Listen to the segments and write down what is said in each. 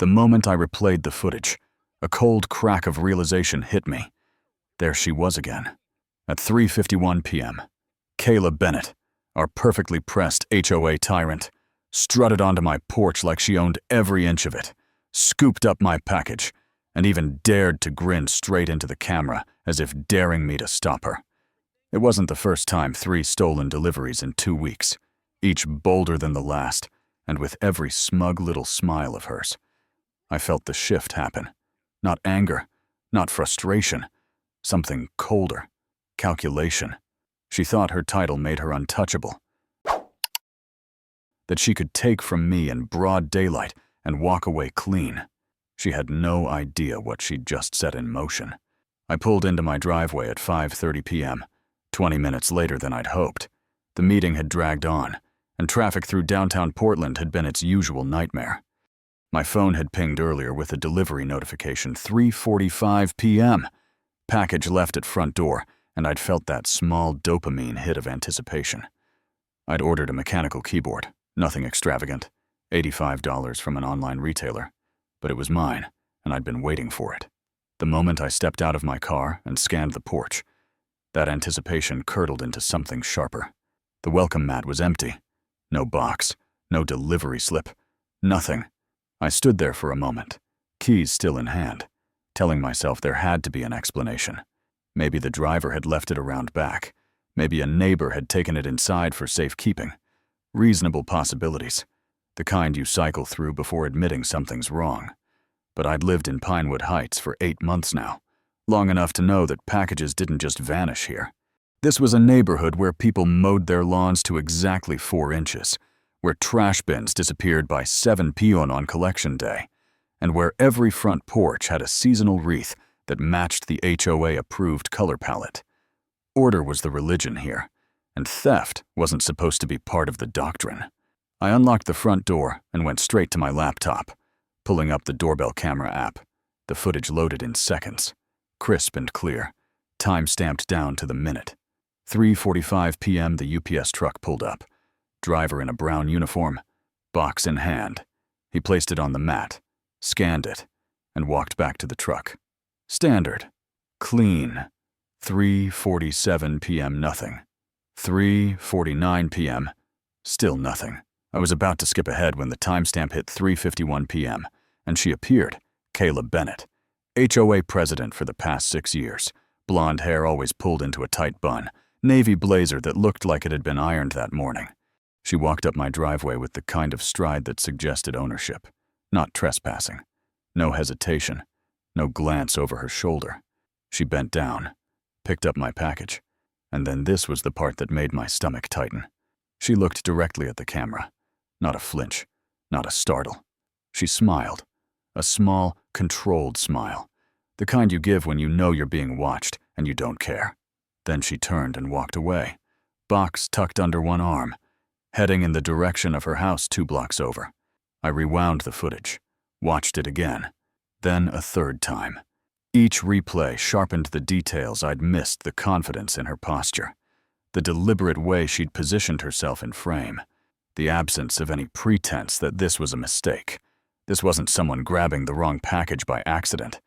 The moment I replayed the footage, a cold crack of realization hit me. There she was again. At 3:51 p.m., Kayla Bennett, our perfectly pressed HOA tyrant, strutted onto my porch like she owned every inch of it, scooped up my package, and even dared to grin straight into the camera as if daring me to stop her. It wasn't the first time 3 stolen deliveries in 2 weeks, each bolder than the last, and with every smug little smile of hers. I felt the shift happen. Not anger, not frustration, something colder. Calculation. She thought her title made her untouchable. That she could take from me in broad daylight and walk away clean. She had no idea what she'd just set in motion. I pulled into my driveway at 5:30 p.m., 20 minutes later than I'd hoped. The meeting had dragged on, and traffic through downtown Portland had been its usual nightmare. My phone had pinged earlier with a delivery notification, 3:45 p.m. Package left at front door, and I'd felt that small dopamine hit of anticipation. I'd ordered a mechanical keyboard, nothing extravagant, $85 from an online retailer, but it was mine, and I'd been waiting for it. The moment I stepped out of my car and scanned the porch, that anticipation curdled into something sharper. The welcome mat was empty. No box, no delivery slip, nothing. I stood there for a moment, keys still in hand, telling myself there had to be an explanation. Maybe the driver had left it around back. Maybe a neighbor had taken it inside for safekeeping. Reasonable possibilities, the kind you cycle through before admitting something's wrong. But I'd lived in Pinewood Heights for 8 months now, long enough to know that packages didn't just vanish here. This was a neighborhood where people mowed their lawns to exactly 4 inches, where trash bins disappeared by 7 p.m. on collection day, and where every front porch had a seasonal wreath that matched the HOA-approved color palette. Order was the religion here, and theft wasn't supposed to be part of the doctrine. I unlocked the front door and went straight to my laptop, pulling up the doorbell camera app. The footage loaded in seconds, crisp and clear, time-stamped down to the minute. 3:45 p.m. the UPS truck pulled up. Driver in a brown uniform, box in hand. He placed it on the mat, scanned it, and walked back to the truck. Standard. Clean. 3:47 p.m. nothing. 3:49 p.m. still nothing. I was about to skip ahead when the timestamp hit 3:51 p.m., and she appeared, Kayla Bennett, HOA president for the past 6 years, blonde hair always pulled into a tight bun, navy blazer that looked like it had been ironed that morning. She walked up my driveway with the kind of stride that suggested ownership, not trespassing. No hesitation, no glance over her shoulder. She bent down, picked up my package, and then this was the part that made my stomach tighten. She looked directly at the camera. Not a flinch, not a startle. She smiled, a small, controlled smile, the kind you give when you know you're being watched and you don't care. Then she turned and walked away, box tucked under one arm, heading in the direction of her house 2 blocks over. I rewound the footage, watched it again, then a 3rd time. Each replay sharpened the details I'd missed, the confidence in her posture, the deliberate way she'd positioned herself in frame, the absence of any pretense that this was a mistake. This wasn't someone grabbing the wrong package by accident.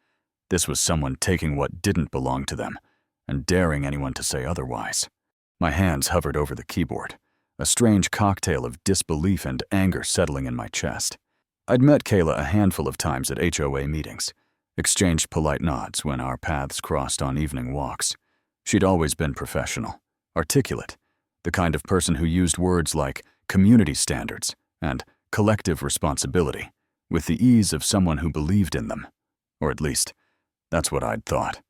This was someone taking what didn't belong to them and daring anyone to say otherwise. My hands hovered over the keyboard, a strange cocktail of disbelief and anger settling in my chest. I'd met Kayla a handful of times at HOA meetings, exchanged polite nods when our paths crossed on evening walks. She'd always been professional, articulate, the kind of person who used words like community standards and collective responsibility with the ease of someone who believed in them. Or at least, that's what I'd thought.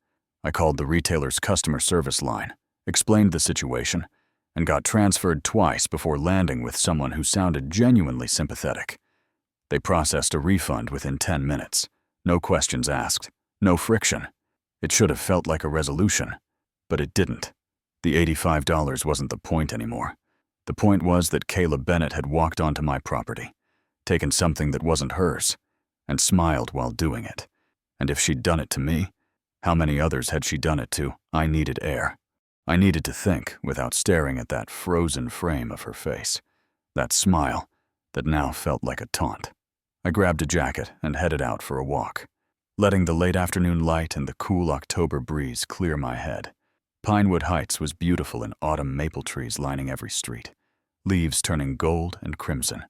I called the retailer's customer service line, explained the situation, and got transferred twice before landing with someone who sounded genuinely sympathetic. They processed a refund within 10 minutes. No questions asked, no friction. It should have felt like a resolution, but it didn't. The $85 wasn't the point anymore. The point was that Kayla Bennett had walked onto my property, taken something that wasn't hers, and smiled while doing it. And if she'd done it to me, how many others had she done it to? I needed air. I needed to think without staring at that frozen frame of her face, that smile that now felt like a taunt. I grabbed a jacket and headed out for a walk, letting the late afternoon light and the cool October breeze clear my head. Pinewood Heights was beautiful in autumn maple trees lining every street, leaves turning gold and crimson,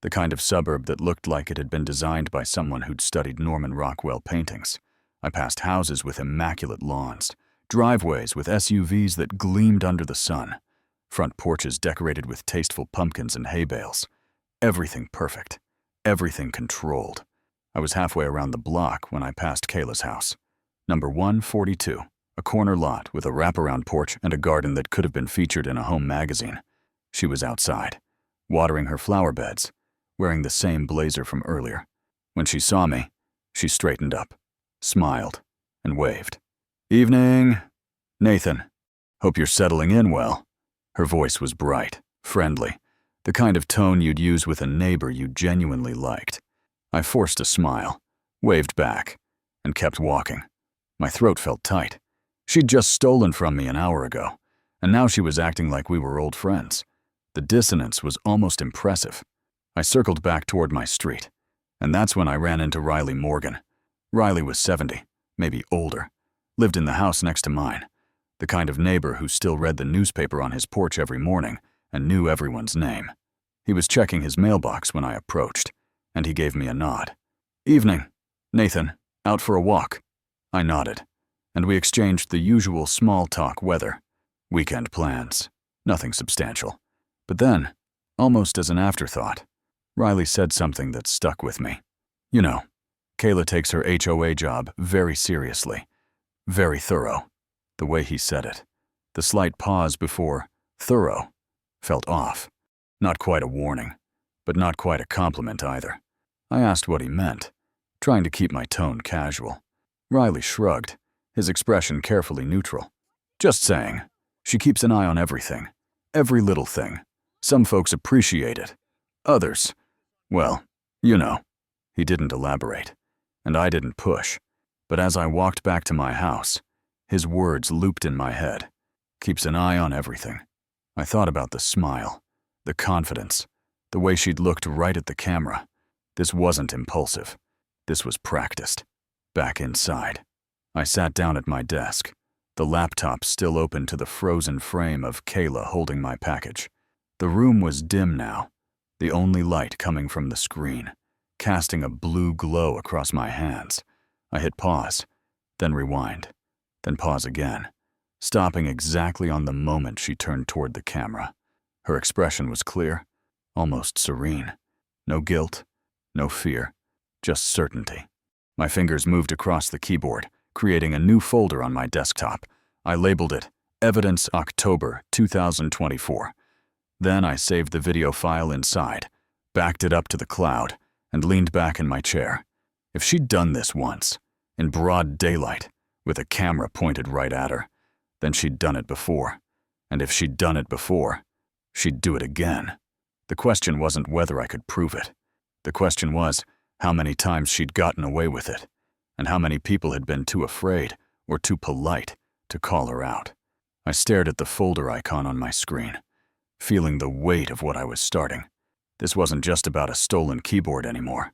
the kind of suburb that looked like it had been designed by someone who'd studied Norman Rockwell paintings. I passed houses with immaculate lawns, driveways with SUVs that gleamed under the sun, front porches decorated with tasteful pumpkins and hay bales. Everything perfect, everything controlled. I was halfway around the block when I passed Kayla's house. Number 142, a corner lot with a wraparound porch and a garden that could have been featured in a home magazine. She was outside, watering her flower beds, wearing the same blazer from earlier. When she saw me, she straightened up, smiled, and waved. "Evening, Nathan. Hope you're settling in well." Her voice was bright, friendly, the kind of tone you'd use with a neighbor you genuinely liked. I forced a smile, waved back, and kept walking. My throat felt tight. She'd just stolen from me an hour ago, and now she was acting like we were old friends. The dissonance was almost impressive. I circled back toward my street, and that's when I ran into Riley Morgan. Riley was 70, maybe older, lived in the house next to mine, the kind of neighbor who still read the newspaper on his porch every morning and knew everyone's name. He was checking his mailbox when I approached, and he gave me a nod. "Evening, Nathan. Out for a walk?" I nodded, and we exchanged the usual small talk weather, weekend plans, nothing substantial. But then, almost as an afterthought, Riley said something that stuck with me. "You know, Kayla takes her HOA job very seriously, very thorough." The way he said it, the slight pause before thorough, felt off. Not quite a warning, but not quite a compliment either. I asked what he meant, trying to keep my tone casual. Riley shrugged, his expression carefully neutral. "Just saying, she keeps an eye on everything, every little thing. Some folks appreciate it. Others, well, you know." He didn't elaborate, and I didn't push. But as I walked back to my house, his words looped in my head. Keeps an eye on everything. I thought about the smile, the confidence, the way she'd looked right at the camera. This wasn't impulsive. This was practiced. Back inside, I sat down at my desk, the laptop still open to the frozen frame of Kayla holding my package. The room was dim now, the only light coming from the screen, casting a blue glow across my hands. I hit pause, then rewind, then pause again, stopping exactly on the moment she turned toward the camera. Her expression was clear, almost serene. No guilt, no fear, just certainty. My fingers moved across the keyboard, creating a new folder on my desktop. I labeled it Evidence October 2024. Then I saved the video file inside, backed it up to the cloud, and leaned back in my chair. If she'd done this once, in broad daylight, with a camera pointed right at her, then she'd done it before. And if she'd done it before, she'd do it again. The question wasn't whether I could prove it. The question was how many times she'd gotten away with it, and how many people had been too afraid or too polite to call her out. I stared at the folder icon on my screen, feeling the weight of what I was starting. This wasn't just about a stolen keyboard anymore.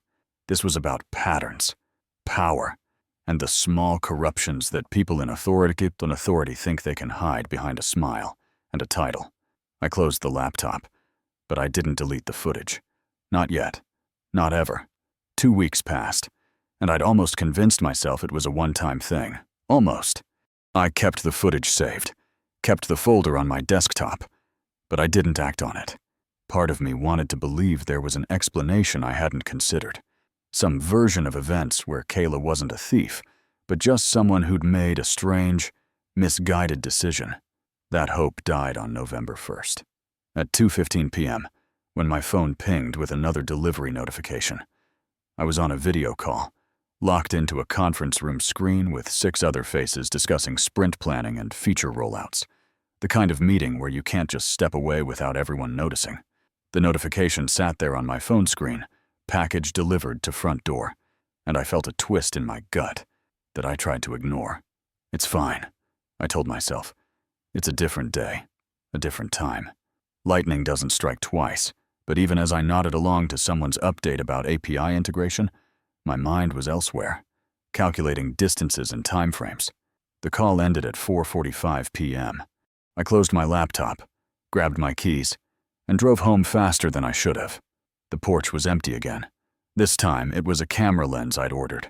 This was about patterns, power, and the small corruptions that people in authority think they can hide behind a smile and a title. I closed the laptop, but I didn't delete the footage. Not yet. Not ever. 2 weeks passed, and I'd almost convinced myself it was a one-time thing. Almost. I kept the footage saved, kept the folder on my desktop, but I didn't act on it. Part of me wanted to believe there was an explanation I hadn't considered. Some version of events where Kayla wasn't a thief, but just someone who'd made a strange, misguided decision. That hope died on November 1st. At 2:15 p.m., when my phone pinged with another delivery notification. I was on a video call, locked into a conference room screen with 6 other faces discussing sprint planning and feature rollouts. The kind of meeting where you can't just step away without everyone noticing. The notification sat there on my phone screen, package delivered to front door, and I felt a twist in my gut that I tried to ignore. It's fine, I told myself. It's a different day, a different time. Lightning doesn't strike twice, But even as I nodded along to someone's update about API integration, my mind was elsewhere, calculating distances and timeframes. The call ended at 4:45 p.m. I closed my laptop, grabbed my keys, and drove home faster than I should have. The porch was empty again. This time, it was a camera lens I'd ordered,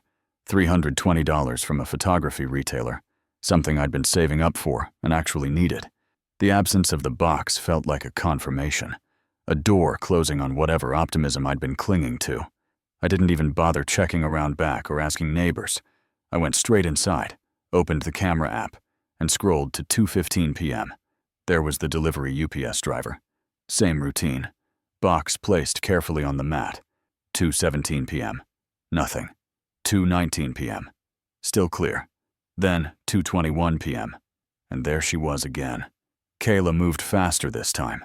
$320 from a photography retailer, something I'd been saving up for and actually needed. The absence of the box felt like a confirmation, a door closing on whatever optimism I'd been clinging to. I didn't even bother checking around back or asking neighbors. I went straight inside, opened the camera app, and scrolled to 2:15 p.m. There was the delivery UPS driver. Same routine. Box placed carefully on the mat. 2:17 p.m. Nothing. 2:19 p.m. Still clear. Then 2:21 p.m. And there she was again. Kayla moved faster this time.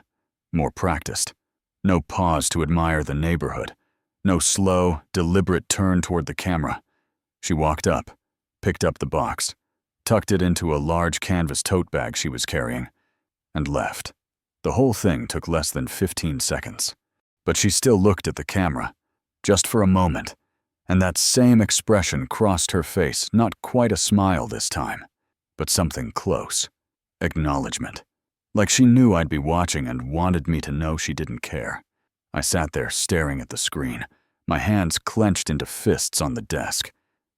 More practiced. No pause to admire the neighborhood. No slow, deliberate turn toward the camera. She walked up, picked up the box, tucked it into a large canvas tote bag she was carrying, and left. The whole thing took less than 15 seconds. But she still looked at the camera, just for a moment, and that same expression crossed her face, not quite a smile this time, but something close. Acknowledgement. Like she knew I'd be watching and wanted me to know she didn't care. I sat there staring at the screen, my hands clenched into fists on the desk,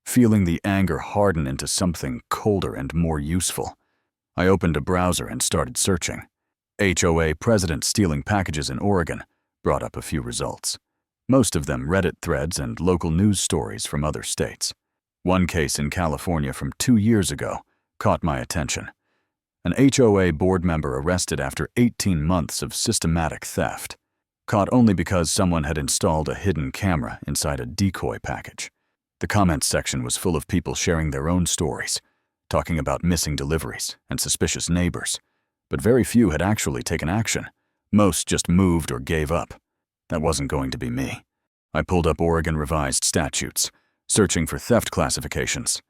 feeling the anger harden into something colder and more useful. I opened a browser and started searching. HOA president stealing packages in Oregon brought up a few results. Most of them Reddit threads and local news stories from other states. One case in California from 2 years ago caught my attention. An HOA board member arrested after 18 months of systematic theft, caught only because someone had installed a hidden camera inside a decoy package. The comments section was full of people sharing their own stories, talking about missing deliveries and suspicious neighbors, but very few had actually taken action. Most just moved or gave up. That wasn't going to be me. I pulled up Oregon revised statutes, searching for theft classifications.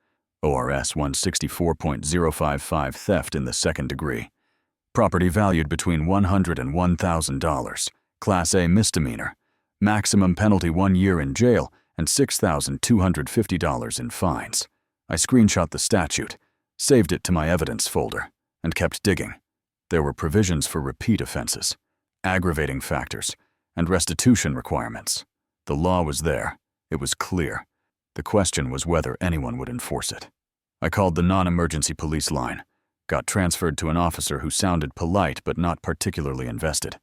ORS 164.055 theft in the second degree. Property valued between $100 and $1,000. Class A misdemeanor. Maximum penalty 1 year in jail and $6,250 in fines. I screenshot the statute, saved it to my evidence folder, and kept digging. There were provisions for repeat offenses, aggravating factors, and restitution requirements. The law was there. It was clear. The question was whether anyone would enforce it. I called the non-emergency police line, got transferred to an officer who sounded polite but not particularly invested.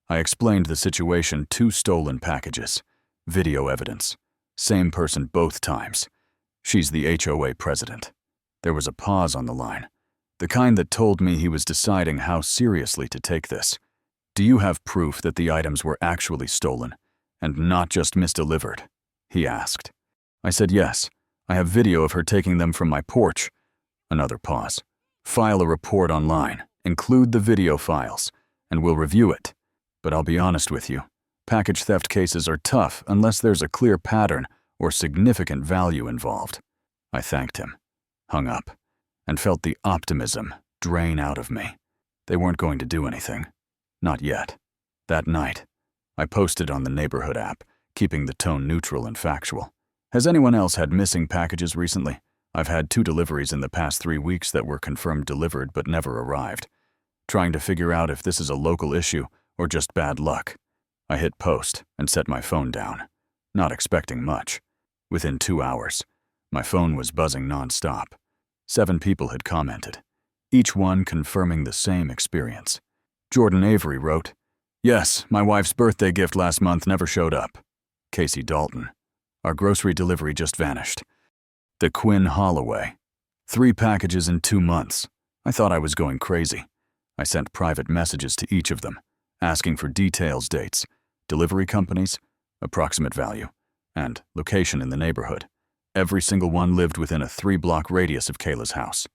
I explained the situation: 2 stolen packages, video evidence, same person both times. She's the HOA president. There was a pause on the line, the kind that told me he was deciding how seriously to take this. Do you have proof that the items were actually stolen and not just misdelivered? He asked. I said yes. I have video of her taking them from my porch. Another pause. File a report online, include the video files, and we'll review it. But I'll be honest with you, package theft cases are tough unless there's a clear pattern or significant value involved. I thanked him, hung up, and felt the optimism drain out of me. They weren't going to do anything. Not yet. That night, I posted on the neighborhood app, keeping the tone neutral and factual. Has anyone else had missing packages recently? I've had 2 deliveries in the past 3 weeks that were confirmed delivered but never arrived. Trying to figure out if this is a local issue or just bad luck. I hit post and set my phone down, not expecting much. Within 2 hours, my phone was buzzing nonstop. 7 people had commented, each one confirming the same experience. Jordan Avery wrote, "Yes, my wife's birthday gift last month never showed up." Casey Dalton, "Our grocery delivery just vanished." The Quinn Holloway, "3 packages in 2 months. I thought I was going crazy." I sent private messages to each of them, asking for details, dates, delivery companies, approximate value, and location in the neighborhood. Every single one lived within a 3-block radius of Kayla's house.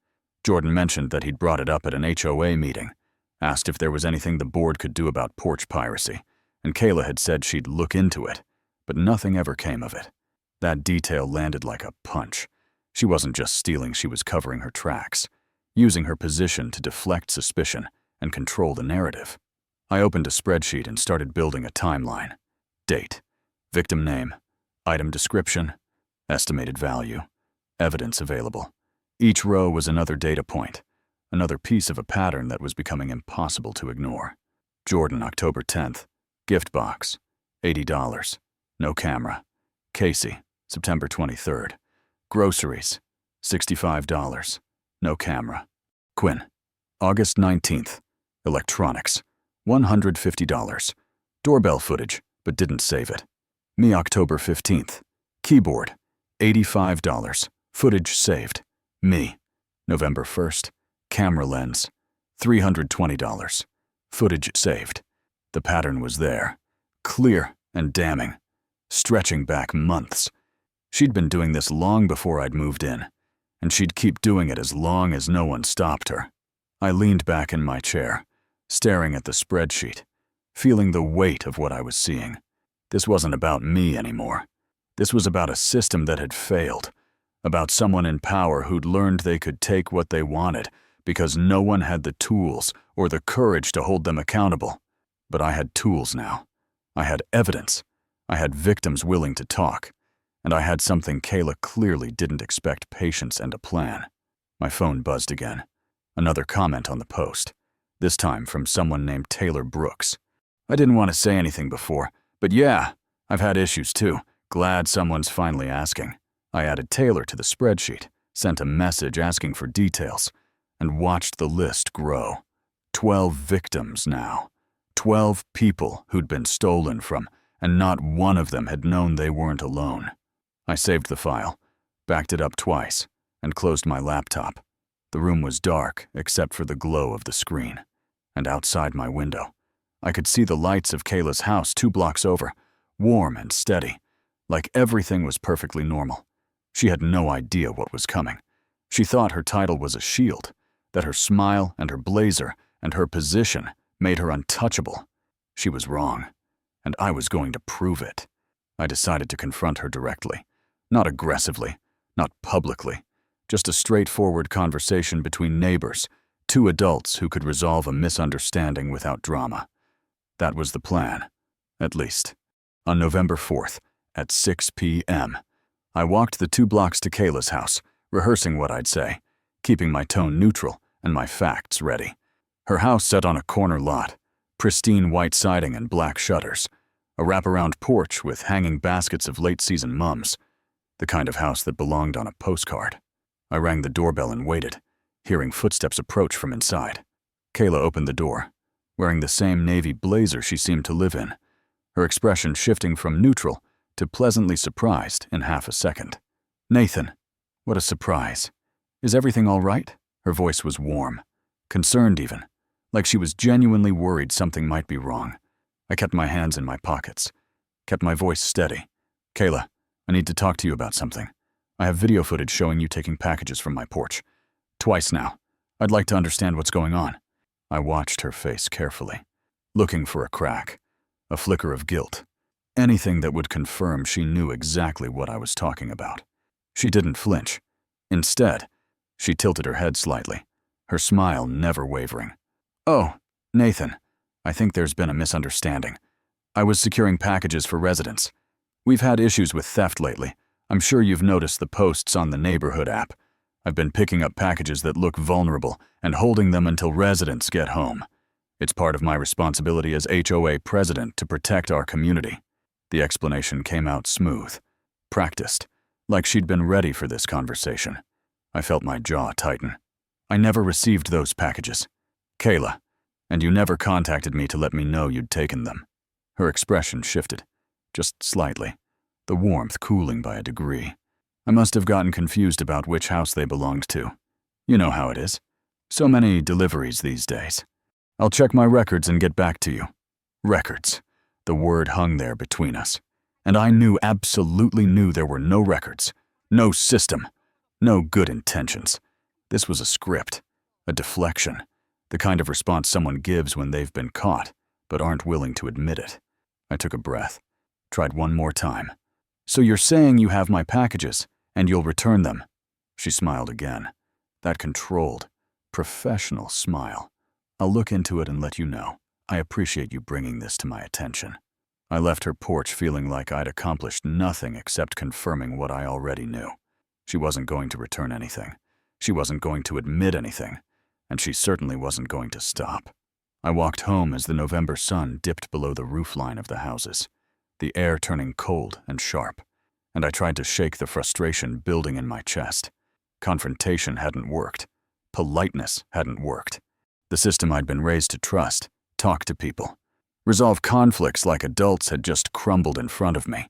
Jordan mentioned that he'd brought it up at an HOA meeting, asked if there was anything the board could do about porch piracy, and Kayla had said she'd look into it, but nothing ever came of it. That detail landed like a punch. She wasn't just stealing, she was covering her tracks, using her position to deflect suspicion and control the narrative. I opened a spreadsheet and started building a timeline. Date, victim name, item description, estimated value, evidence available. Each row was another data point, another piece of a pattern that was becoming impossible to ignore. Jordan, October 10th. Gift box, $80. No camera. Casey, September 23rd. Groceries, $65. No camera. Quinn, August 19th. Electronics, $150. Doorbell footage, but didn't save it. Me, October 15th. Keyboard, $85. Footage saved. Me, November 1st. Camera lens, $320. Footage saved. The pattern was there, clear and damning, stretching back months. She'd been doing this long before I'd moved in, and she'd keep doing it as long as no one stopped her. I leaned back in my chair, staring at the spreadsheet, feeling the weight of what I was seeing. This wasn't about me anymore. This was about a system that had failed, about someone in power who'd learned they could take what they wanted because no one had the tools or the courage to hold them accountable. But I had tools now. I had evidence. I had victims willing to talk. And I had something Kayla clearly didn't expect: patience and a plan. My phone buzzed again. Another comment on the post, this time from someone named Taylor Brooks. I didn't want to say anything before, but yeah, I've had issues too. Glad someone's finally asking. I added Taylor to the spreadsheet, sent a message asking for details, and watched the list grow. 12 victims now. 12 people who'd been stolen from, and not one of them had known they weren't alone. I saved the file, backed it up twice, and closed my laptop. The room was dark except for the glow of the screen. And outside my window, I could see the lights of Kayla's house 2 blocks over, warm and steady, like everything was perfectly normal. She had no idea what was coming. She thought her title was a shield, that her smile and her blazer and her position made her untouchable. She was wrong, and I was going to prove it. I decided to confront her directly, not aggressively, not publicly, just a straightforward conversation between neighbors, 2 adults who could resolve a misunderstanding without drama. That was the plan, at least. On November 4th, at 6 p.m., I walked the 2 blocks to Kayla's house, rehearsing what I'd say, keeping my tone neutral and my facts ready. Her house sat on a corner lot, pristine white siding and black shutters, a wraparound porch with hanging baskets of late-season mums, the kind of house that belonged on a postcard. I rang the doorbell and waited, hearing footsteps approach from inside. Kayla opened the door, wearing the same navy blazer she seemed to live in, her expression shifting from neutral to pleasantly surprised in half a second. "Nathan, what a surprise. Is everything all right?" Her voice was warm, concerned even, like she was genuinely worried something might be wrong. I kept my hands in my pockets, kept my voice steady. "Kayla, I need to talk to you about something. I have video footage showing you taking packages from my porch. Twice now. I'd like to understand what's going on." I watched her face carefully, looking for a crack, a flicker of guilt, anything that would confirm she knew exactly what I was talking about. She didn't flinch. Instead, she tilted her head slightly, her smile never wavering. "Oh, Nathan, I think there's been a misunderstanding. I was securing packages for residents. We've had issues with theft lately. I'm sure you've noticed the posts on the neighborhood app. I've been picking up packages that look vulnerable and holding them until residents get home. It's part of my responsibility as HOA president to protect our community." The explanation came out smooth, practiced, like she'd been ready for this conversation. I felt my jaw tighten. "I never received those packages. Kayla, and you never contacted me to let me know you'd taken them." Her expression shifted, just slightly, the warmth cooling by a degree. I must have gotten confused about which house they belonged to. You know how it is. So many deliveries these days. "I'll check my records and get back to you." Records. The word hung there between us. And I absolutely knew there were no records, no system, no good intentions. This was a script, a deflection, the kind of response someone gives when they've been caught, but aren't willing to admit it. I took a breath, tried one more time. "So you're saying you have my packages, and you'll return them?" She smiled again, that controlled, professional smile. "I'll look into it and let you know. I appreciate you bringing this to my attention." I left her porch feeling like I'd accomplished nothing except confirming what I already knew. She wasn't going to return anything. She wasn't going to admit anything. And she certainly wasn't going to stop. I walked home as the November sun dipped below the roofline of the houses, the air turning cold and sharp, and I tried to shake the frustration building in my chest. Confrontation hadn't worked. Politeness hadn't worked. The system I'd been raised to trust, talk to people, resolve conflicts like adults had just crumbled in front of me.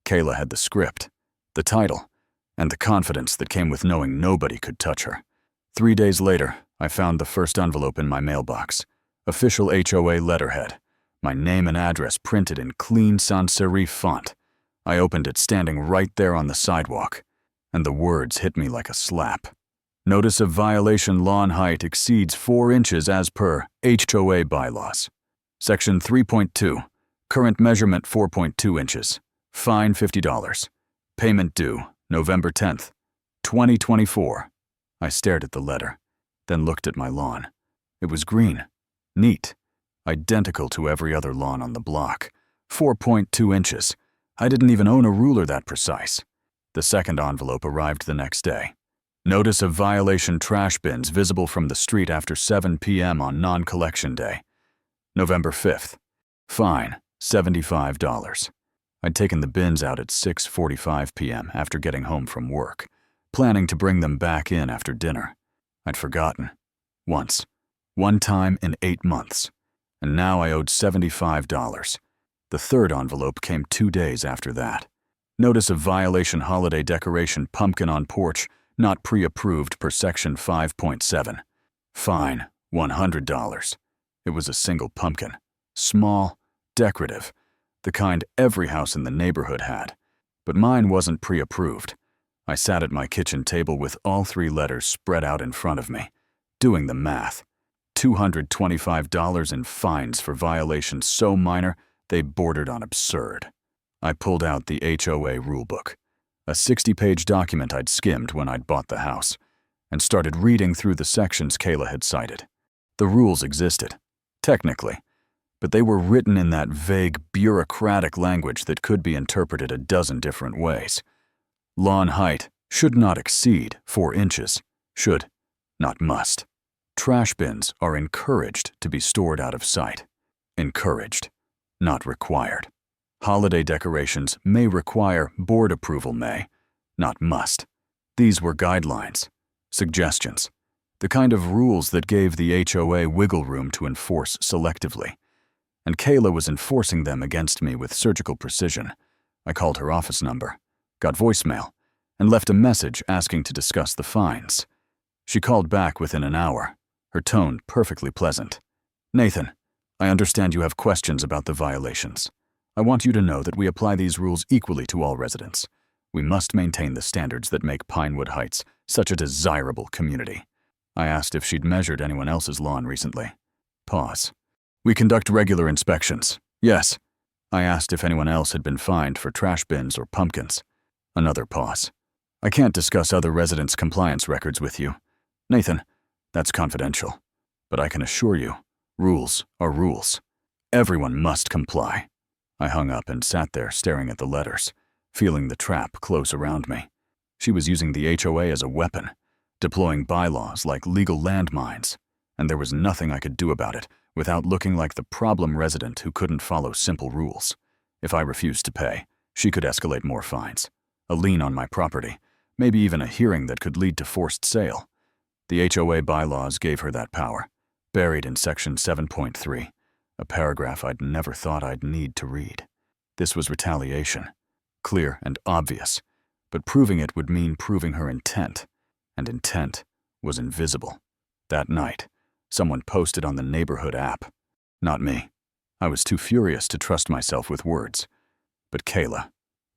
Kayla had the script, the title, and the confidence that came with knowing nobody could touch her. 3 days later, I found the first envelope in my mailbox. Official HOA letterhead, my name and address printed in clean sans serif font. I opened it standing right there on the sidewalk, and the words hit me like a slap. Notice of violation lawn height exceeds 4 inches as per HOA bylaws. Section 3.2, current measurement 4.2 inches. Fine $50. Payment due November 10th, 2024. I stared at the letter, then looked at my lawn. It was green, neat, identical to every other lawn on the block. 4.2 inches. I didn't even own a ruler that precise. The second envelope arrived the next day. Notice of violation trash bins visible from the street after 7 p.m. on non-collection day. November 5th. Fine, $75. I'd taken the bins out at 6:45 p.m. after getting home from work, planning to bring them back in after dinner. I'd forgotten. Once. One time in 8 months. And now I owed $75. The third envelope came 2 days after that. Notice of violation holiday decoration pumpkin on porch, not pre-approved per section 5.7. Fine, $100. It was a single pumpkin. Small, decorative, the kind every house in the neighborhood had. But mine wasn't pre-approved. I sat at my kitchen table with all 3 letters spread out in front of me, doing the math. $225 in fines for violations so minor they bordered on absurd. I pulled out the HOA rulebook, a 60-page document I'd skimmed when I'd bought the house, and started reading through the sections Kayla had cited. The rules existed, technically, but they were written in that vague, bureaucratic language that could be interpreted a dozen different ways. Lawn height should not exceed 4 inches. Should, not must. Trash bins are encouraged to be stored out of sight. Encouraged, not required. Holiday decorations may require board approval may, not must. These were guidelines, suggestions, the kind of rules that gave the HOA wiggle room to enforce selectively. And Kayla was enforcing them against me with surgical precision. I called her office number, got voicemail, and left a message asking to discuss the fines. She called back within an hour, her tone perfectly pleasant. "Nathan, I understand you have questions about the violations. I want you to know that we apply these rules equally to all residents. We must maintain the standards that make Pinewood Heights such a desirable community." I asked if she'd measured anyone else's lawn recently. Pause. "We conduct regular inspections. Yes." I asked if anyone else had been fined for trash bins or pumpkins. Another pause. "I can't discuss other residents' compliance records with you. Nathan, that's confidential. But I can assure you, rules are rules. Everyone must comply." I hung up and sat there staring at the letters, feeling the trap close around me. She was using the HOA as a weapon, deploying bylaws like legal landmines, and there was nothing I could do about it without looking like the problem resident who couldn't follow simple rules. If I refused to pay, she could escalate more fines, a lien on my property, maybe even a hearing that could lead to forced sale. The HOA bylaws gave her that power, buried in section 7.3, a paragraph I'd never thought I'd need to read. This was retaliation, clear and obvious, but proving it would mean proving her intent, and intent was invisible. That night, someone posted on the neighborhood app. Not me. I was too furious to trust myself with words. But Kayla.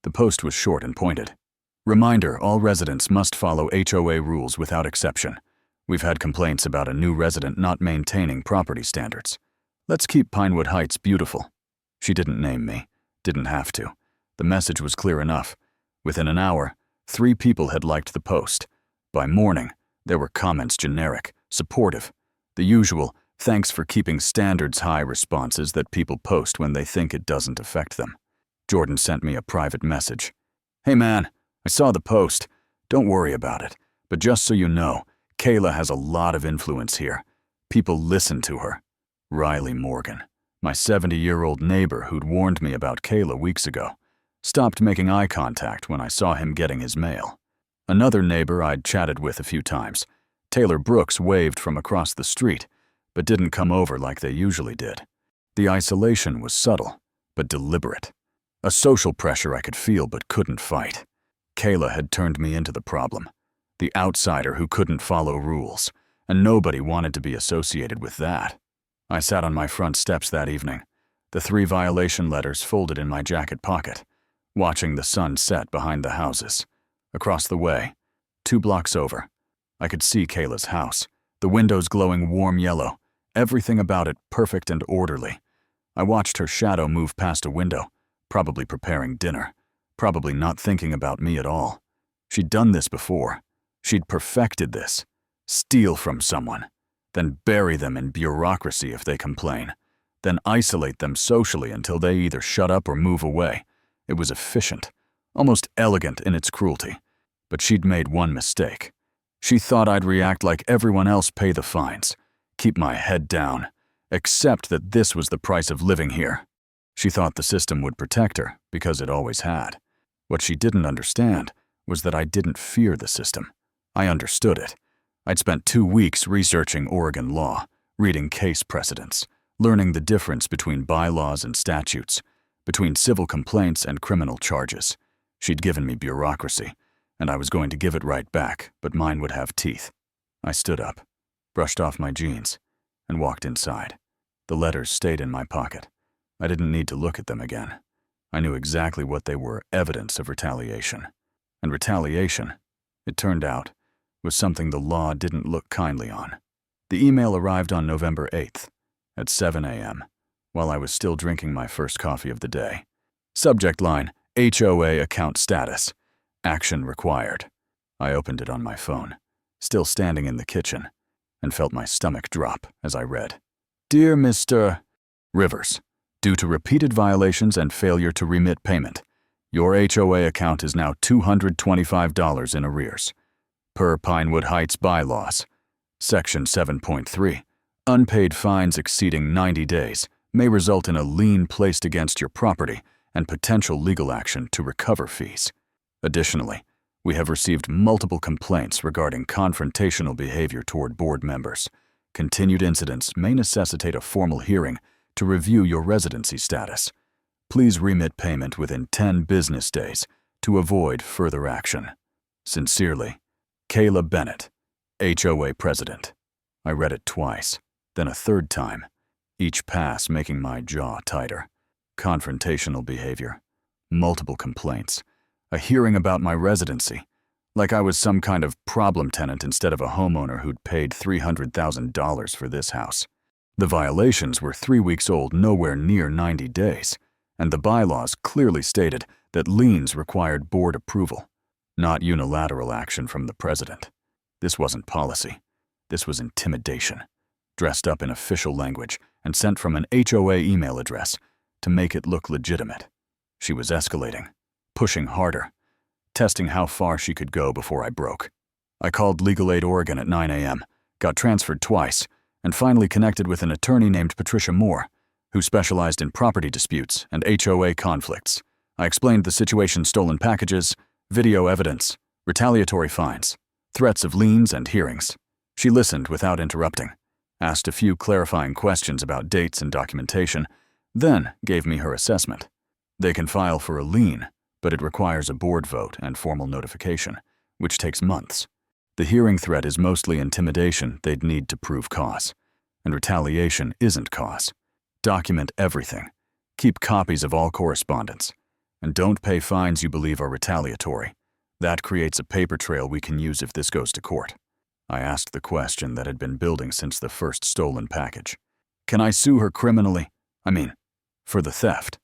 The post was short and pointed. "Reminder, all residents must follow HOA rules without exception. We've had complaints about a new resident not maintaining property standards. Let's keep Pinewood Heights beautiful." She didn't name me. Didn't have to. The message was clear enough. Within an hour, 3 people had liked the post. By morning, there were comments generic, supportive. The usual, Thanks for keeping standards high responses that people post when they think it doesn't affect them. Jordan sent me a private message. Hey man, I saw the post. Don't worry about it. But just so you know, Kayla has a lot of influence here. People listen to her. Riley Morgan, my 70-year-old neighbor who'd warned me about Kayla weeks ago, stopped making eye contact when I saw him getting his mail. Another neighbor I'd chatted with a few times, Taylor Brooks, waved from across the street, but didn't come over like they usually did. The isolation was subtle, but deliberate. A social pressure I could feel but couldn't fight. Kayla had turned me into the problem, the outsider who couldn't follow rules, and nobody wanted to be associated with that. I sat on my front steps that evening, the 3 violation letters folded in my jacket pocket, watching the sun set behind the houses. Across the way, 2 blocks over, I could see Kayla's house, the windows glowing warm yellow, everything about it perfect and orderly. I watched her shadow move past a window, probably preparing dinner, probably not thinking about me at all. She'd done this before. She'd perfected this. Steal from someone, then bury them in bureaucracy if they complain, then isolate them socially until they either shut up or move away. It was efficient, almost elegant in its cruelty. But she'd made one mistake. She thought I'd react like everyone else, pay the fines, keep my head down, accept that this was the price of living here. She thought the system would protect her, because it always had. What she didn't understand was that I didn't fear the system. I understood it. I'd spent 2 weeks researching Oregon law, reading case precedents, learning the difference between bylaws and statutes, between civil complaints and criminal charges. She'd given me bureaucracy, and I was going to give it right back, but mine would have teeth. I stood up, brushed off my jeans, and walked inside. The letters stayed in my pocket. I didn't need to look at them again. I knew exactly what they were, evidence of retaliation. And retaliation, it turned out, was something the law didn't look kindly on. The email arrived on November 8th, at 7 a.m., while I was still drinking my first coffee of the day. Subject line, HOA account status. Action required. I opened it on my phone, still standing in the kitchen, and felt my stomach drop as I read. Dear Mr. Rivers, due to repeated violations and failure to remit payment, your HOA account is now $225 in arrears. Per Pinewood Heights bylaws, Section 7.3, unpaid fines exceeding 90 days may result in a lien placed against your property and potential legal action to recover fees. Additionally, we have received multiple complaints regarding confrontational behavior toward board members. Continued incidents may necessitate a formal hearing to review your residency status. Please remit payment within 10 business days to avoid further action. Sincerely, Kayla Bennett, HOA President. I read it twice, then a third time, each pass making my jaw tighter. Confrontational behavior, multiple complaints, a hearing about my residency, like I was some kind of problem tenant instead of a homeowner who'd paid $300,000 for this house. The violations were 3 weeks old, nowhere near 90 days, and the bylaws clearly stated that liens required board approval, not unilateral action from the president. This wasn't policy. This was intimidation, dressed up in official language and sent from an HOA email address to make it look legitimate. She was escalating, pushing harder, testing how far she could go before I broke. I called Legal Aid Oregon at 9 a.m., got transferred twice, and finally connected with an attorney named Patricia Moore, who specialized in property disputes and HOA conflicts. I explained the situation: stolen packages, video evidence, retaliatory fines, threats of liens, and hearings. She listened without interrupting, asked a few clarifying questions about dates and documentation, then gave me her assessment. They can file for a lien, but it requires a board vote and formal notification, which takes months. The hearing threat is mostly intimidation they'd need to prove cause, and retaliation isn't cause. Document everything. Keep copies of all correspondence, and don't pay fines you believe are retaliatory. That creates a paper trail we can use if this goes to court. I asked the question that had been building since the first stolen package. Can I sue her criminally? For the theft.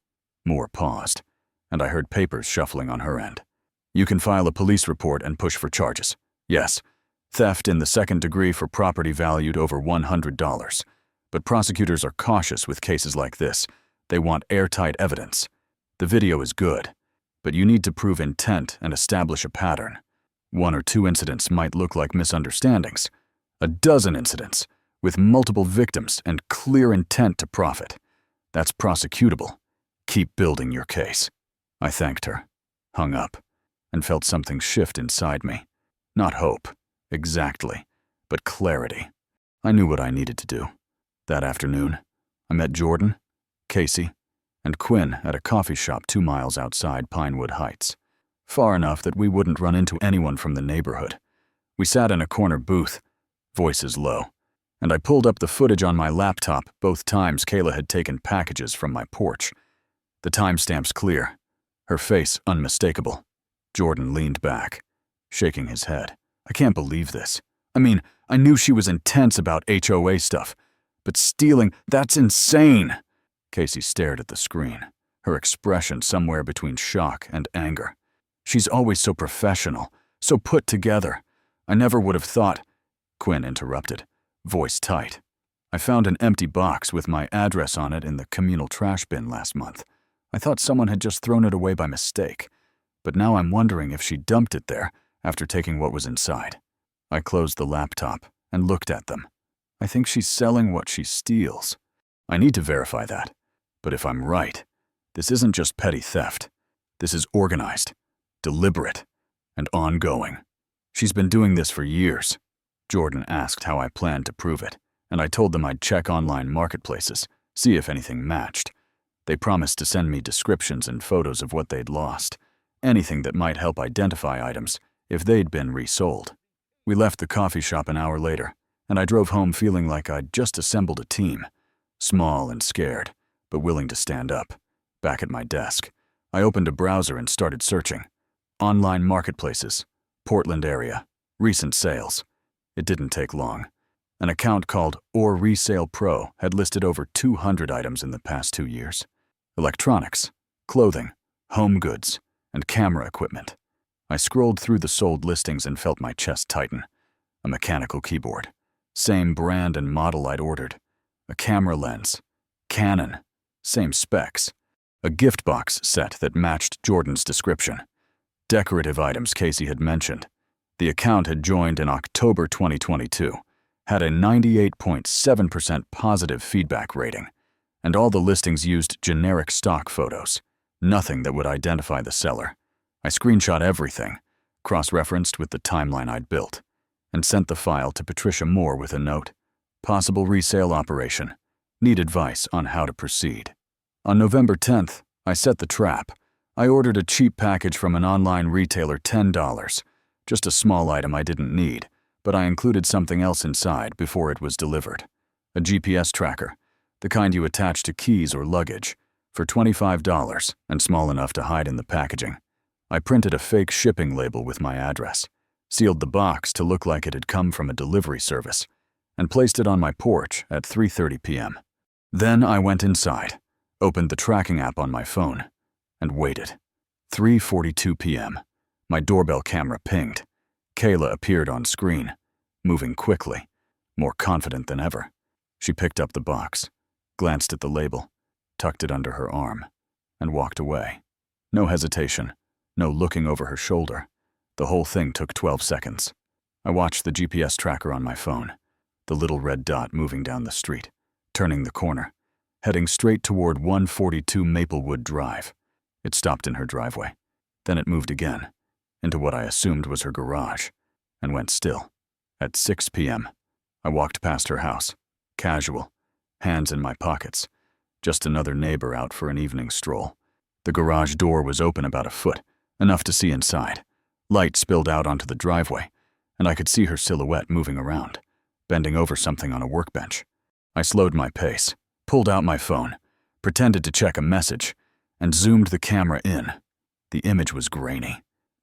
Moore paused, and I heard papers shuffling on her end. You can file a police report and push for charges. Yes, theft in the second degree for property valued over $100. But prosecutors are cautious with cases like this. They want airtight evidence. The video is good, but you need to prove intent and establish a pattern. 1 or 2 incidents might look like misunderstandings. A dozen incidents, with multiple victims and clear intent to profit. That's prosecutable. Keep building your case. I thanked her, hung up, and felt something shift inside me. Not hope, exactly, but clarity. I knew what I needed to do. That afternoon, I met Jordan, Casey, and Quinn at a coffee shop 2 miles outside Pinewood Heights, far enough that we wouldn't run into anyone from the neighborhood. We sat in a corner booth, voices low, and I pulled up the footage on my laptop both times Kayla had taken packages from my porch. The timestamps clear, her face unmistakable. Jordan leaned back, shaking his head. I can't believe this. I mean, I knew she was intense about HOA stuff, but stealing, that's insane. Casey stared at the screen, her expression somewhere between shock and anger. She's always so professional, so put together. I never would have thought. Quinn interrupted, voice tight. I found an empty box with my address on it in the communal trash bin last month. I thought someone had just thrown it away by mistake, but now I'm wondering if she dumped it there after taking what was inside. I closed the laptop and looked at them. I think she's selling what she steals. I need to verify that. But if I'm right, this isn't just petty theft. This is organized, deliberate, and ongoing. She's been doing this for years. Jordan asked how I planned to prove it, and I told them I'd check online marketplaces, see if anything matched. They promised to send me descriptions and photos of what they'd lost, anything that might help identify items if they'd been resold. We left the coffee shop an hour later, and I drove home feeling like I'd just assembled a team, small and scared, but willing to stand up. Back at my desk, I opened a browser and started searching. Online marketplaces, Portland area, recent sales. It didn't take long. An account called Or Resale Pro had listed over 200 items in the past 2 years. Electronics, clothing, home goods, and camera equipment. I scrolled through the sold listings and felt my chest tighten. A mechanical keyboard, same brand and model I'd ordered. A camera lens, Canon, same specs. A gift box set that matched Jordan's description. Decorative items Casey had mentioned. The account had joined in October 2022, had a 98.7% positive feedback rating, and all the listings used generic stock photos, nothing that would identify the seller. I screenshot everything, cross-referenced with the timeline I'd built, and sent the file to Patricia Moore with a note. Possible resale operation. Need advice on how to proceed. On November 10th, I set the trap. I ordered a cheap package from an online retailer, $10. Just a small item I didn't need, but I included something else inside before it was delivered. A GPS tracker, the kind you attach to keys or luggage, for $25 and small enough to hide in the packaging. I printed a fake shipping label with my address, sealed the box to look like it had come from a delivery service, and placed it on my porch at 3:30 p.m. Then I went inside, opened the tracking app on my phone, and waited. 3:42 p.m. My doorbell camera pinged. Kayla appeared on screen, moving quickly, more confident than ever. She picked up the box, glanced at the label, tucked it under her arm, and walked away. No hesitation, no looking over her shoulder. The whole thing took 12 seconds. I watched the GPS tracker on my phone, the little red dot moving down the street, turning the corner, heading straight toward 142 Maplewood Drive. It stopped in her driveway. Then it moved again, into what I assumed was her garage, and went still. At 6 p.m., I walked past her house, casual, hands in my pockets, just another neighbor out for an evening stroll. The garage door was open about a foot, enough to see inside. Light spilled out onto the driveway, and I could see her silhouette moving around, bending over something on a workbench. I slowed my pace, pulled out my phone, pretended to check a message, and zoomed the camera in. The image was grainy,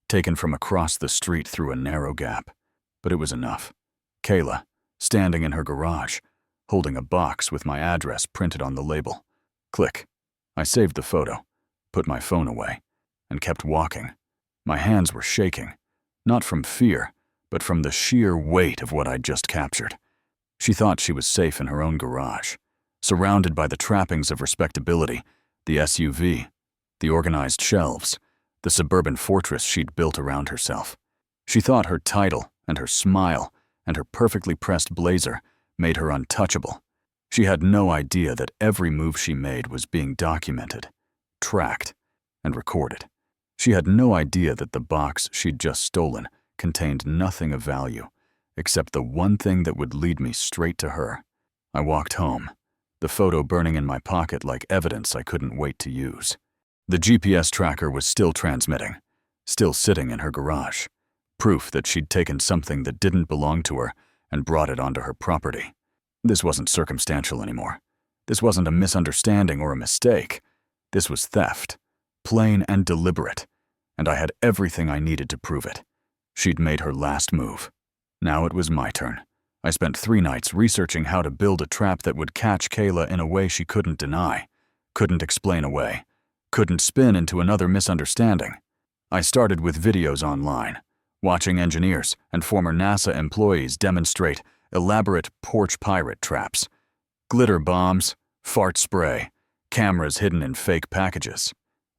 taken from across the street through a narrow gap, but it was enough. Kayla, standing in her garage, holding a box with my address printed on the label. Click. I saved the photo, put my phone away, and kept walking. My hands were shaking, not from fear, but from the sheer weight of what I'd just captured. She thought she was safe in her own garage, surrounded by the trappings of respectability, the SUV, the organized shelves, the suburban fortress she'd built around herself. She thought her title and her smile and her perfectly pressed blazer made her untouchable. She had no idea that every move she made was being documented, tracked, and recorded. She had no idea that the box she'd just stolen contained nothing of value, except the one thing that would lead me straight to her. I walked home, the photo burning in my pocket like evidence I couldn't wait to use. The GPS tracker was still transmitting, still sitting in her garage, proof that she'd taken something that didn't belong to her and brought it onto her property. This wasn't circumstantial anymore. This wasn't a misunderstanding or a mistake. This was theft, plain and deliberate, and I had everything I needed to prove it. She'd made her last move. Now it was my turn. I spent 3 nights researching how to build a trap that would catch Kayla in a way she couldn't deny, couldn't explain away, couldn't spin into another misunderstanding. I started with videos online, watching engineers and former NASA employees demonstrate elaborate porch pirate traps, glitter bombs, fart spray, cameras hidden in fake packages.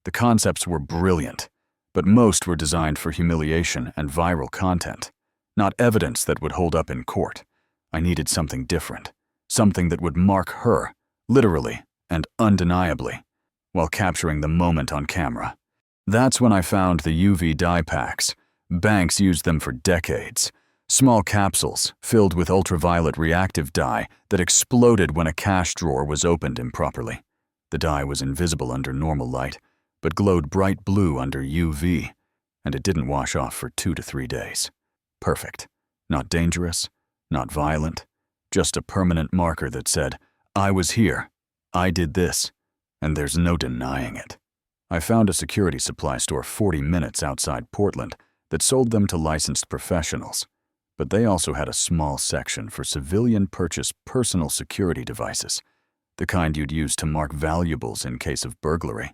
The concepts were brilliant, but most were designed for humiliation and viral content, not evidence that would hold up in court. I needed something different, something that would mark her, literally and undeniably, while capturing the moment on camera. That's when I found the UV dye packs. Banks used them for decades. Small capsules filled with ultraviolet reactive dye that exploded when a cash drawer was opened improperly. The dye was invisible under normal light, but glowed bright blue under UV, and it didn't wash off for 2 to 3 days. Perfect. Not dangerous, not violent, just a permanent marker that said, I was here, I did this, and there's no denying it. I found a security supply store 40 minutes outside Portland that sold them to licensed professionals, but they also had a small section for civilian-purchased personal security devices, the kind you'd use to mark valuables in case of burglary.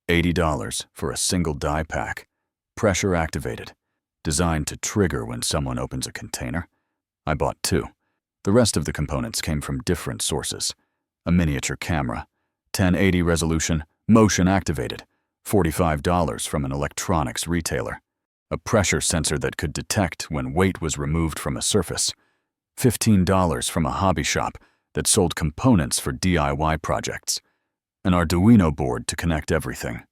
$80 for a single dye pack, pressure-activated, designed to trigger when someone opens a container. I bought 2. The rest of the components came from different sources. A miniature camera, 1080 resolution, motion-activated, $45 from an electronics retailer. A pressure sensor that could detect when weight was removed from a surface, $15 from a hobby shop that sold components for DIY projects, an Arduino board to connect everything,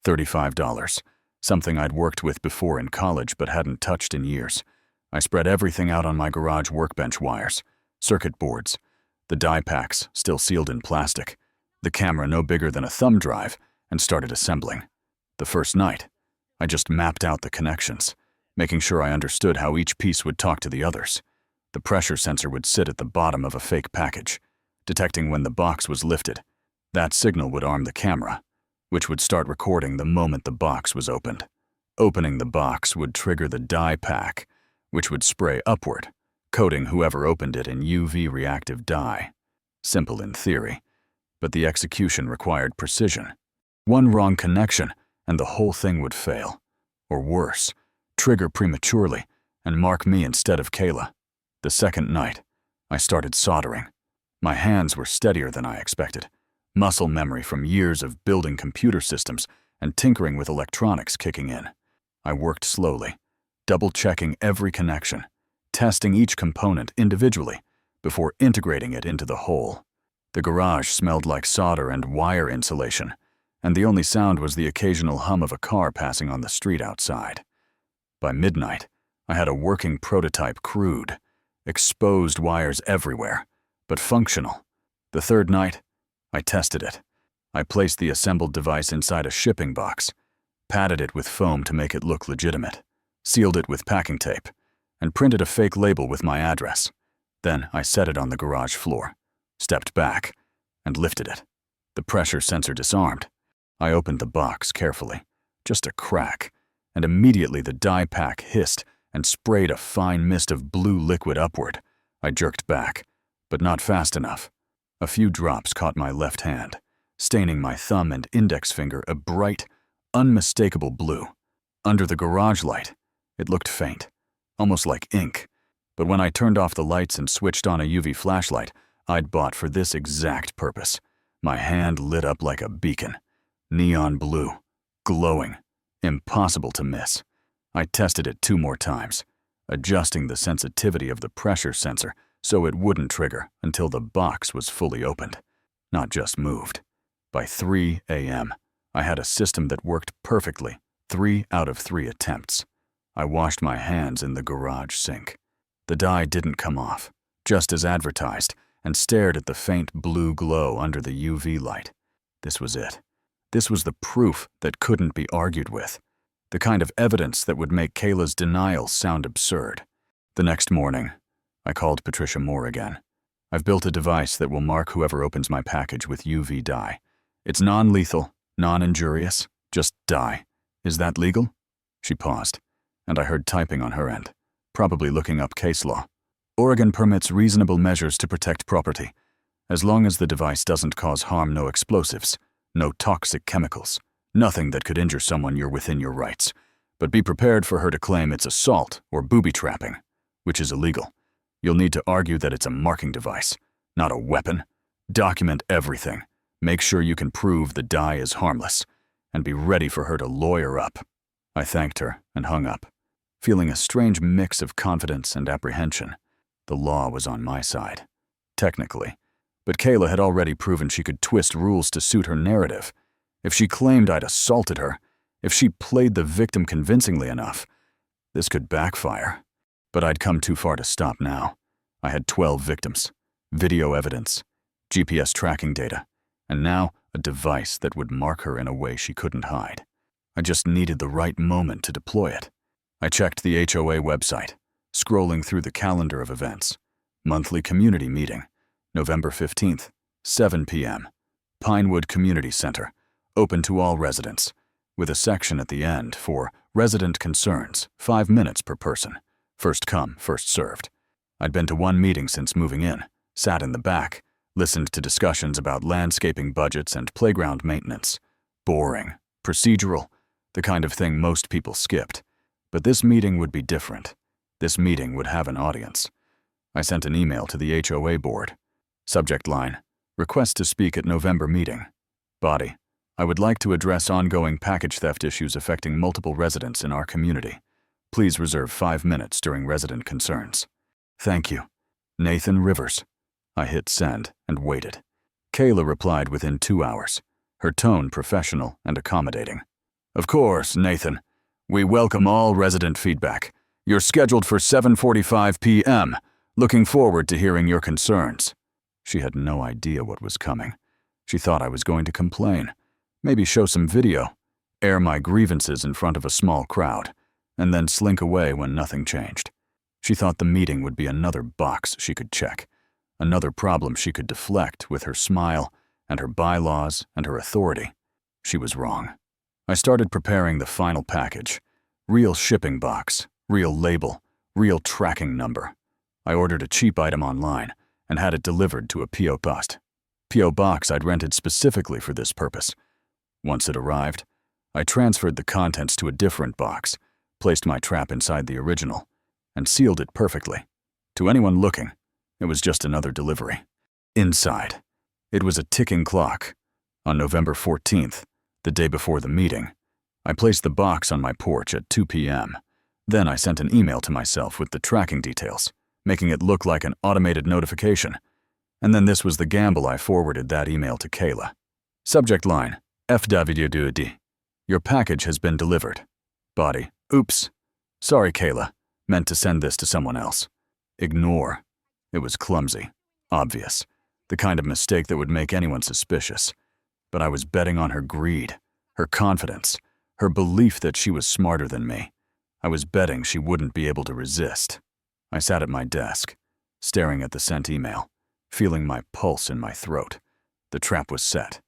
$35, something I'd worked with before in college but hadn't touched in years. I spread everything out on my garage workbench wires, circuit boards, the dye packs still sealed in plastic, the camera no bigger than a thumb drive, and started assembling. The first night, I just mapped out the connections, making sure I understood how each piece would talk to the others. The pressure sensor would sit at the bottom of a fake package, detecting when the box was lifted. That signal would arm the camera, which would start recording the moment the box was opened. Opening the box would trigger the dye pack, which would spray upward, coating whoever opened it in UV reactive dye. Simple in theory, but the execution required precision. One wrong connection, and the whole thing would fail. Or worse, trigger prematurely and mark me instead of Kayla. The second night, I started soldering. My hands were steadier than I expected, muscle memory from years of building computer systems and tinkering with electronics kicking in. I worked slowly, double-checking every connection, testing each component individually before integrating it into the whole. The garage smelled like solder and wire insulation, and the only sound was the occasional hum of a car passing on the street outside. By midnight, I had a working prototype crude, exposed wires everywhere, but functional. The third night, I tested it. I placed the assembled device inside a shipping box, padded it with foam to make it look legitimate, sealed it with packing tape, and printed a fake label with my address. Then I set it on the garage floor, stepped back, and lifted it. The pressure sensor disarmed. I opened the box carefully, just a crack, and immediately the dye pack hissed and sprayed a fine mist of blue liquid upward. I jerked back, but not fast enough. A few drops caught my left hand, staining my thumb and index finger a bright, unmistakable blue. Under the garage light, it looked faint, almost like ink, But when I turned off the lights and switched on a UV flashlight I'd bought for this exact purpose, my hand lit up like a beacon. Neon blue, glowing, impossible to miss. I tested it 2 more times, adjusting the sensitivity of the pressure sensor so it wouldn't trigger until the box was fully opened, not just moved. By 3 a.m., I had a system that worked perfectly, 3 out of 3 attempts. I washed my hands in the garage sink. The die didn't come off, just as advertised, and stared at the faint blue glow under the UV light. This was it. This was the proof that couldn't be argued with. The kind of evidence that would make Kayla's denial sound absurd. The next morning, I called Patricia Moore again. I've built a device that will mark whoever opens my package with UV dye. It's non-lethal, non-injurious, just dye. Is that legal? She paused, and I heard typing on her end, probably looking up case law. Oregon permits reasonable measures to protect property. As long as the device doesn't cause harm, no explosives, no toxic chemicals, nothing that could injure someone, you're within your rights. But be prepared for her to claim it's assault or booby trapping, which is illegal. You'll need to argue that it's a marking device, not a weapon. Document everything. Make sure you can prove the dye is harmless, and be ready for her to lawyer up. I thanked her and hung up, feeling a strange mix of confidence and apprehension. The law was on my side, technically, but Kayla had already proven she could twist rules to suit her narrative. If she claimed I'd assaulted her, if she played the victim convincingly enough, this could backfire. But I'd come too far to stop now. I had 12 victims, video evidence, GPS tracking data, and now a device that would mark her in a way she couldn't hide. I just needed the right moment to deploy it. I checked the HOA website, scrolling through the calendar of events. Monthly community meeting, November 15th, 7 p.m. Pinewood Community Center, open to all residents, with a section at the end for resident concerns, 5 minutes per person. First come, first served. I'd been to 1 meeting since moving in, sat in the back, listened to discussions about landscaping budgets and playground maintenance. Boring, procedural, the kind of thing most people skipped. But this meeting would be different. This meeting would have an audience. I sent an email to the HOA board. Subject line, request to speak at November meeting. Body, I would like to address ongoing package theft issues affecting multiple residents in our community. Please reserve 5 minutes during resident concerns. Thank you. Nathan Rivers. I hit send and waited. Kayla replied within 2 hours, her tone professional and accommodating. Of course, Nathan. We welcome all resident feedback. You're scheduled for 7:45 p.m. Looking forward to hearing your concerns. She had no idea what was coming. She thought I was going to complain, maybe show some video, air my grievances in front of a small crowd, and then slink away when nothing changed. She thought the meeting would be another box she could check, another problem she could deflect with her smile and her bylaws and her authority. She was wrong. I started preparing the final package. Real shipping box, real label, real tracking number. I ordered a cheap item online and had it delivered to a P.O. box I'd rented specifically for this purpose. Once it arrived, I transferred the contents to a different box, placed my trap inside the original, and sealed it perfectly. To anyone looking, it was just another delivery. Inside, it was a ticking clock. On November 14th, the day before the meeting, I placed the box on my porch at 2 p.m. Then I sent an email to myself with the tracking details, making it look like an automated notification. And then this was the gamble. I forwarded that email to Kayla. Subject line, FWD. Your package has been delivered. Body, oops. Sorry, Kayla. Meant to send this to someone else. Ignore. It was clumsy, obvious, the kind of mistake that would make anyone suspicious. But I was betting on her greed, her confidence, her belief that she was smarter than me. I was betting she wouldn't be able to resist. I sat at my desk, staring at the sent email, feeling my pulse in my throat. The trap was set.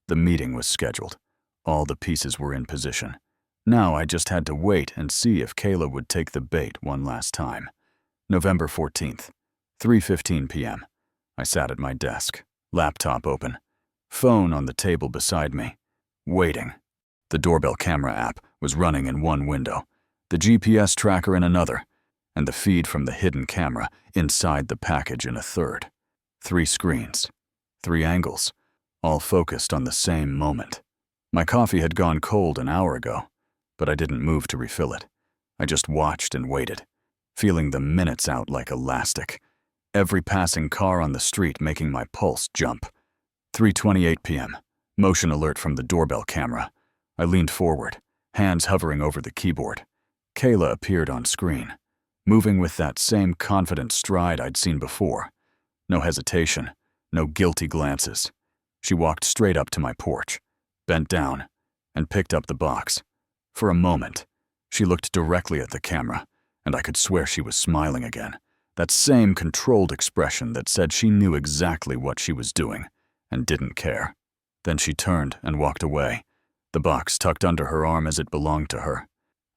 The meeting was scheduled. All the pieces were in position. Now I just had to wait and see if Kayla would take the bait one last time. November 14th, 3:15 p.m. I sat at my desk, laptop open, phone on the table beside me, waiting. The doorbell camera app was running in one window, the GPS tracker in another, and the feed from the hidden camera inside the package in a third. 3 screens, 3 angles, all focused on the same moment. My coffee had gone cold an hour ago, but I didn't move to refill it. I just watched and waited, feeling the minutes out like elastic, every passing car on the street making my pulse jump. 3:28 p.m., motion alert from the doorbell camera. I leaned forward, hands hovering over the keyboard. Kayla appeared on screen, moving with that same confident stride I'd seen before. No hesitation, no guilty glances. She walked straight up to my porch, bent down, and picked up the box. For a moment, she looked directly at the camera, and I could swear she was smiling again. That same controlled expression that said she knew exactly what she was doing and didn't care. Then she turned and walked away, the box tucked under her arm as it belonged to her.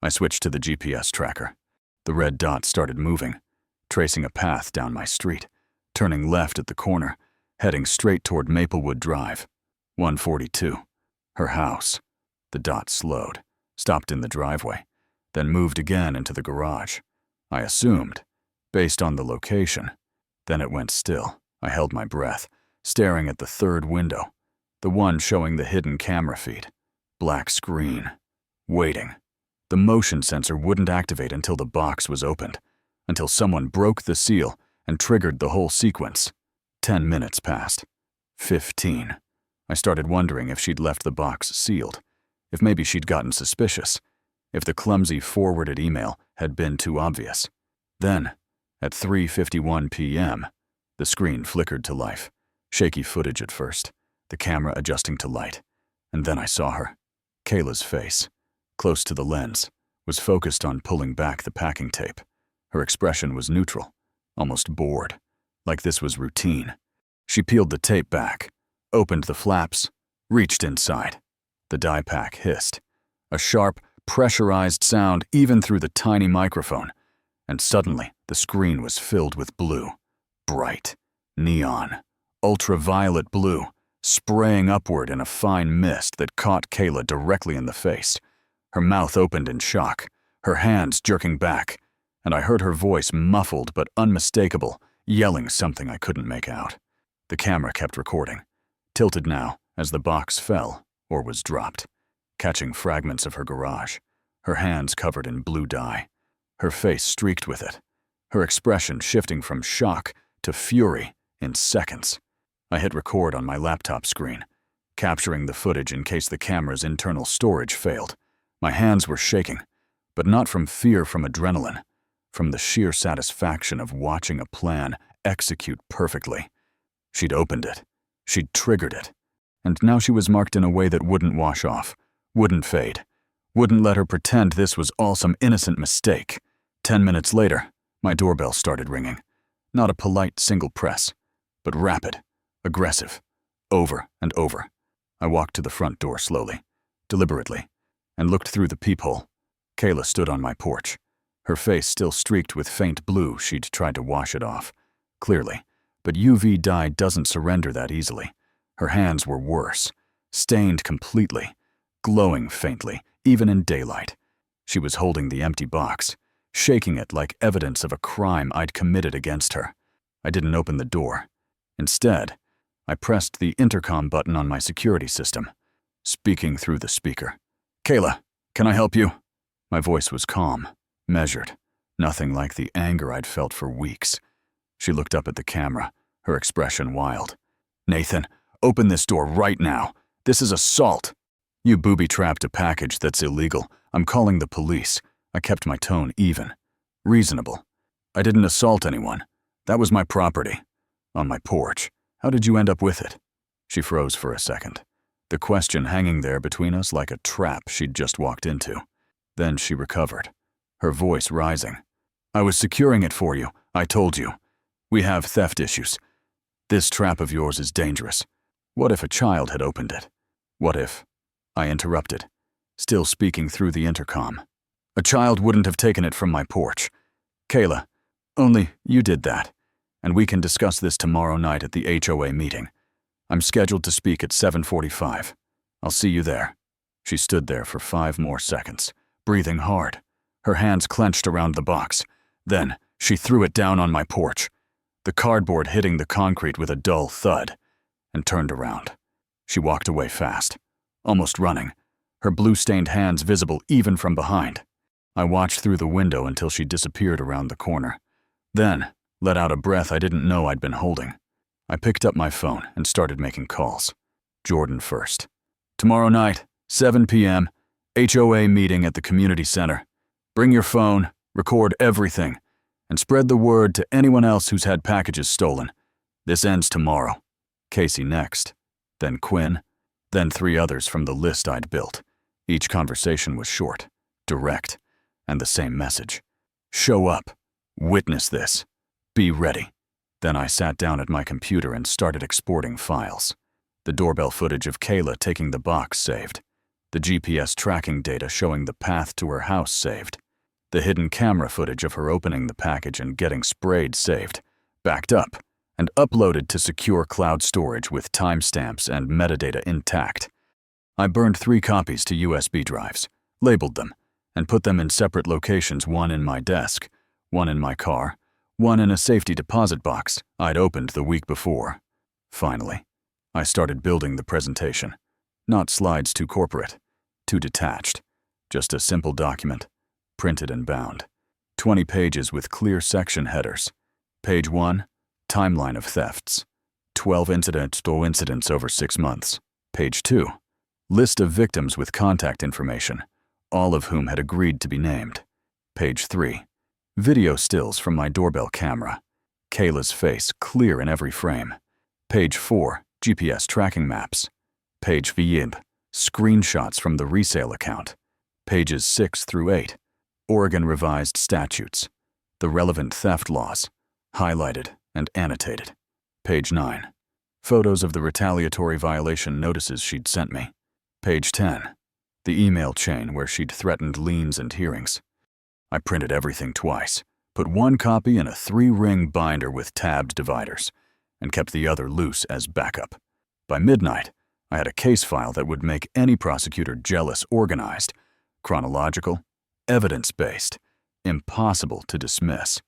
I switched to the GPS tracker. The red dot started moving, tracing a path down my street, turning left at the corner, heading straight toward Maplewood Drive. 142. Her house. The dot slowed, stopped in the driveway, then moved again into the garage. I assumed, based on the location. Then it went still. I held my breath, staring at the third window, the one showing the hidden camera feed. Black screen. Waiting. The motion sensor wouldn't activate until the box was opened, until someone broke the seal and triggered the whole sequence. 10 minutes passed. 15. I started wondering if she'd left the box sealed, if maybe she'd gotten suspicious, if the clumsy forwarded email had been too obvious. Then, at 3:51 p.m., the screen flickered to life. Shaky footage at first, the camera adjusting to light. And then I saw her. Kayla's face, close to the lens, was focused on pulling back the packing tape. Her expression was neutral, almost bored, like this was routine. She peeled the tape back, opened the flaps, reached inside. The die pack hissed. A sharp, pressurized sound even through the tiny microphone. And suddenly, the screen was filled with blue. Bright, neon, ultraviolet blue, spraying upward in a fine mist that caught Kayla directly in the face. Her mouth opened in shock, her hands jerking back, and I heard her voice muffled but unmistakable, yelling something I couldn't make out. The camera kept recording, tilted now as the box fell or was dropped, catching fragments of her garage, her hands covered in blue dye, her face streaked with it, her expression shifting from shock to fury in seconds. I hit record on my laptop screen, capturing the footage in case the camera's internal storage failed. My hands were shaking, but not from fear, from adrenaline, from the sheer satisfaction of watching a plan execute perfectly. She'd opened it, she'd triggered it, and now she was marked in a way that wouldn't wash off, wouldn't fade, wouldn't let her pretend this was all some innocent mistake. 10 minutes later, my doorbell started ringing. Not a polite single press, but rapid, aggressive, over and over. I walked to the front door slowly, deliberately, and looked through the peephole. Kayla stood on my porch, her face still streaked with faint blue. She'd tried to wash it off, clearly, but UV dye doesn't surrender that easily. Her hands were worse, stained completely, glowing faintly, even in daylight. She was holding the empty box, shaking it like evidence of a crime I'd committed against her. I didn't open the door. Instead, I pressed the intercom button on my security system, speaking through the speaker. "Kayla, can I help you?" My voice was calm, measured, nothing like the anger I'd felt for weeks. She looked up at the camera, her expression wild. "Nathan, open this door right now. This is assault. You booby-trapped a package that's illegal. I'm calling the police." I kept my tone even, reasonable. "I didn't assault anyone. That was my property. On my porch. How did you end up with it?" She froze for a second, the question hanging there between us like a trap she'd just walked into. Then she recovered, her voice rising. "I was securing it for you. I told you. We have theft issues. This trap of yours is dangerous. What if a child had opened it? What if—" I interrupted, still speaking through the intercom. "A child wouldn't have taken it from my porch. Kayla, only you did that. And we can discuss this tomorrow night at the HOA meeting. I'm scheduled to speak at 7:45. I'll see you there." She stood there for 5 more seconds, breathing hard, her hands clenched around the box, Then she threw it down on my porch, the cardboard hitting the concrete with a dull thud, and turned around. She walked away fast, almost running, her blue-stained hands visible even from behind. I watched through the window until she disappeared around the corner. Then, let out a breath I didn't know I'd been holding. I picked up my phone and started making calls. Jordan first. Tomorrow night, 7 p.m., HOA meeting at the community center. Bring your phone, record everything, and spread the word to anyone else who's had packages stolen. This ends tomorrow. Casey next, then Quinn, then 3 others from the list I'd built. Each conversation was short, direct, and the same message. Show up. Witness this. Be ready. Then I sat down at my computer and started exporting files. The doorbell footage of Kayla taking the box saved. The GPS tracking data showing the path to her house saved. The hidden camera footage of her opening the package and getting sprayed saved. Backed up and uploaded to secure cloud storage with timestamps and metadata intact. I burned 3 copies to USB drives, labeled them, and put them in separate locations, one in my desk, one in my car, one in a safety deposit box I'd opened the week before. Finally, I started building the presentation. Not slides too corporate, too detached, just a simple document, printed and bound. 20 pages with clear section headers. Page 1, timeline of thefts. 12 incidents over 6 months. Page 2, list of victims with contact information, all of whom had agreed to be named. Page 3, video stills from my doorbell camera. Kayla's face clear in every frame. Page 4, GPS tracking maps. Page 5, screenshots from the resale account. Pages 6 through 8, Oregon revised statutes, the relevant theft laws, highlighted and annotated. Page 9, photos of the retaliatory violation notices she'd sent me. Page 10, the email chain where she'd threatened liens and hearings. I printed everything twice, put 1 copy in a 3-ring binder with tabbed dividers, and kept the other loose as backup. By midnight, I had a case file that would make any prosecutor jealous. Organized, chronological, evidence-based, impossible to dismiss.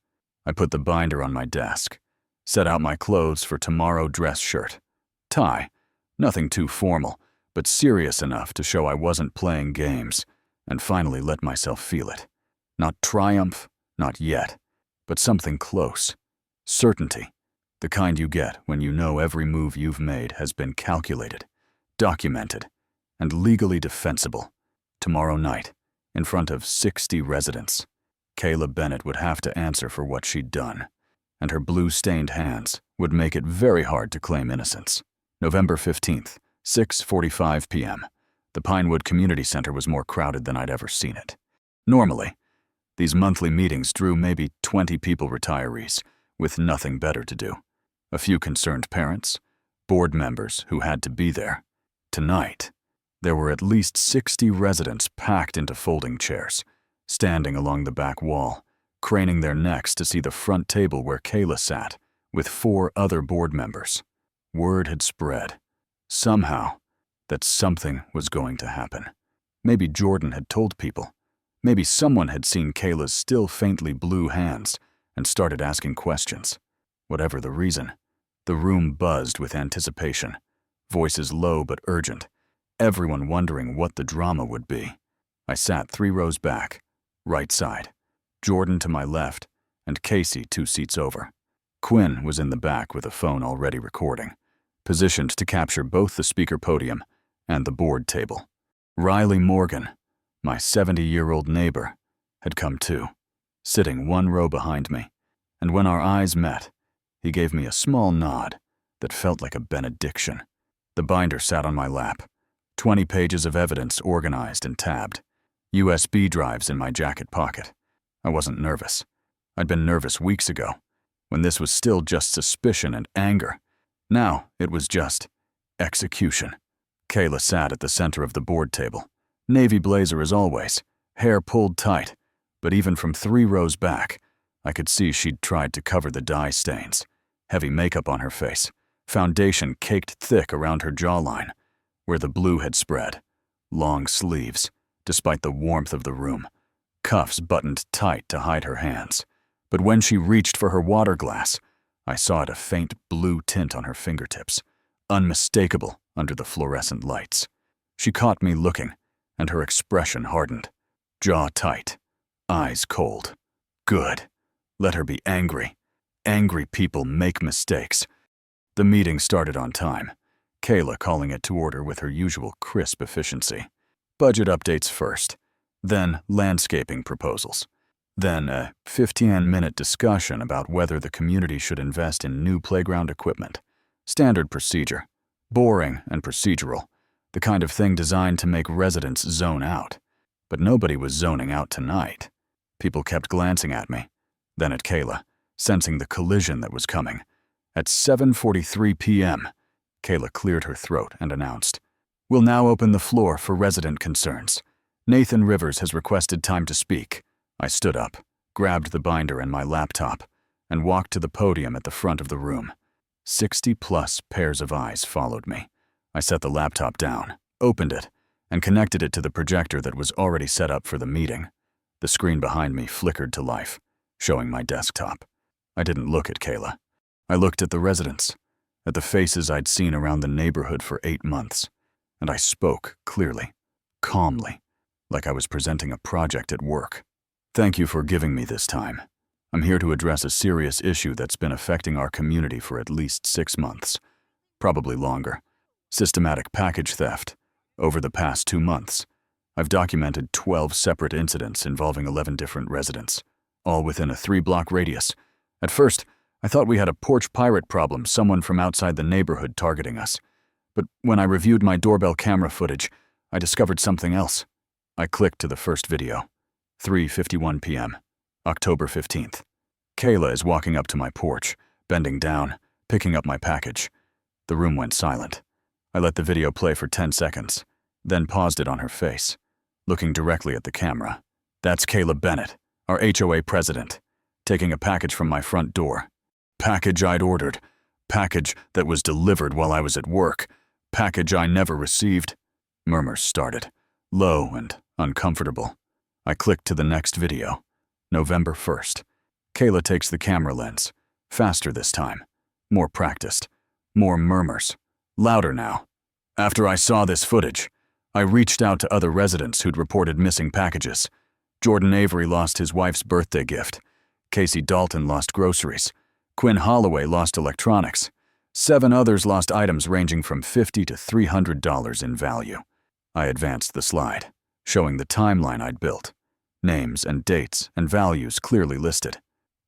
I put the binder on my desk, set out my clothes for tomorrow: dress shirt, tie, nothing too formal, but serious enough to show I wasn't playing games, and finally let myself feel it. Not triumph, not yet, but something close. Certainty, the kind you get when you know every move you've made has been calculated, documented, and legally defensible. Tomorrow night, in front of 60 residents, Kayla Bennett would have to answer for what she'd done, and her blue-stained hands would make it very hard to claim innocence. November 15th, 6:45 p.m. The Pinewood Community Center was more crowded than I'd ever seen it. Normally, these monthly meetings drew maybe 20 people, retirees, with nothing better to do. A few concerned parents, board members who had to be there. Tonight, there were at least 60 residents packed into folding chairs, standing along the back wall, craning their necks to see the front table where Kayla sat, with 4 other board members. Word had spread, somehow, that something was going to happen. Maybe Jordan had told people. Maybe someone had seen Kayla's still faintly blue hands and started asking questions. Whatever the reason, the room buzzed with anticipation, voices low but urgent, everyone wondering what the drama would be. I sat 3 rows back, right side, Jordan to my left, and Casey 2 seats over. Quinn was in the back with a phone already recording, positioned to capture both the speaker podium and the board table. Riley Morgan, my 70-year-old neighbor, had come too, sitting 1 row behind me, and when our eyes met, he gave me a small nod that felt like a benediction. The binder sat on my lap, 20 pages of evidence organized and tabbed, USB drives in my jacket pocket. I wasn't nervous. I'd been nervous weeks ago, when this was still just suspicion and anger. Now it was just execution. Kayla sat at the center of the board table, navy blazer as always, hair pulled tight, but even from 3 rows back, I could see she'd tried to cover the dye stains. Heavy makeup on her face, foundation caked thick around her jawline, where the blue had spread. Long sleeves, despite the warmth of the room. Cuffs buttoned tight to hide her hands. But when she reached for her water glass, I saw a faint blue tint on her fingertips, unmistakable under the fluorescent lights. She caught me looking, and her expression hardened. Jaw tight, eyes cold. Good. Let her be angry. Angry people make mistakes. The meeting started on time, Kayla calling it to order with her usual crisp efficiency. Budget updates first, then landscaping proposals, then a 15-minute discussion about whether the community should invest in new playground equipment. Standard procedure. Boring and procedural, the kind of thing designed to make residents zone out. But nobody was zoning out tonight. People kept glancing at me, then at Kayla, sensing the collision that was coming. At 7:43 p.m., Kayla cleared her throat and announced, "We'll now open the floor for resident concerns. Nathan Rivers has requested time to speak." I stood up, grabbed the binder and my laptop, and walked to the podium at the front of the room. 60-plus pairs of eyes followed me. I set the laptop down, opened it, and connected it to the projector that was already set up for the meeting. The screen behind me flickered to life, showing my desktop. I didn't look at Kayla. I looked at the residents, at the faces I'd seen around the neighborhood for 8 months, and I spoke clearly, calmly, like I was presenting a project at work. "Thank you for giving me this time. I'm here to address a serious issue that's been affecting our community for at least 6 months, probably longer. Systematic package theft. Over the past 2 months, I've documented 12 separate incidents involving 11 different residents, all within a 3-block radius. At first, I thought we had a porch pirate problem, someone from outside the neighborhood targeting us. But when I reviewed my doorbell camera footage, I discovered something else. I clicked to the first video. 3:51 p.m., October 15th. Kayla is walking up to my porch, bending down, picking up my package. The room went silent. I let the video play for 10 seconds, then paused it on her face, looking directly at the camera. That's Kayla Bennett, our HOA president, taking a package from my front door. Package I'd ordered. Package that was delivered while I was at work. Package I never received. Murmurs started, low and uncomfortable. I clicked to the next video. November 1st. Kayla takes the camera lens. Faster this time. More practiced. More murmurs. Louder now. After I saw this footage, I reached out to other residents who'd reported missing packages. Jordan Avery lost his wife's birthday gift. Casey Dalton lost groceries. Quinn Holloway lost electronics. 7 others lost items ranging from $50 to $300 in value. I advanced the slide, showing the timeline I'd built. Names and dates and values clearly listed.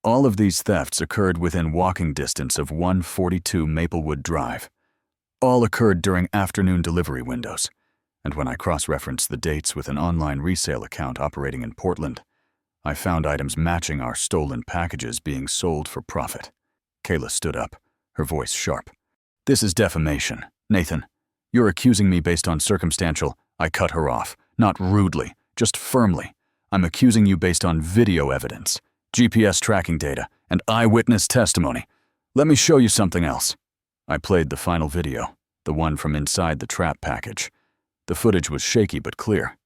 All of these thefts occurred within walking distance of 142 Maplewood Drive. All occurred during afternoon delivery windows, and when I cross-referenced the dates with an online resale account operating in Portland, I found items matching our stolen packages being sold for profit. Kayla stood up, her voice sharp. "This is defamation, Nathan. You're accusing me based on circumstantial." I cut her off, not rudely, just firmly. "I'm accusing you based on video evidence, GPS tracking data, and eyewitness testimony. Let me show you something else." I played the final video, the one from inside the trap package. The footage was shaky but clear.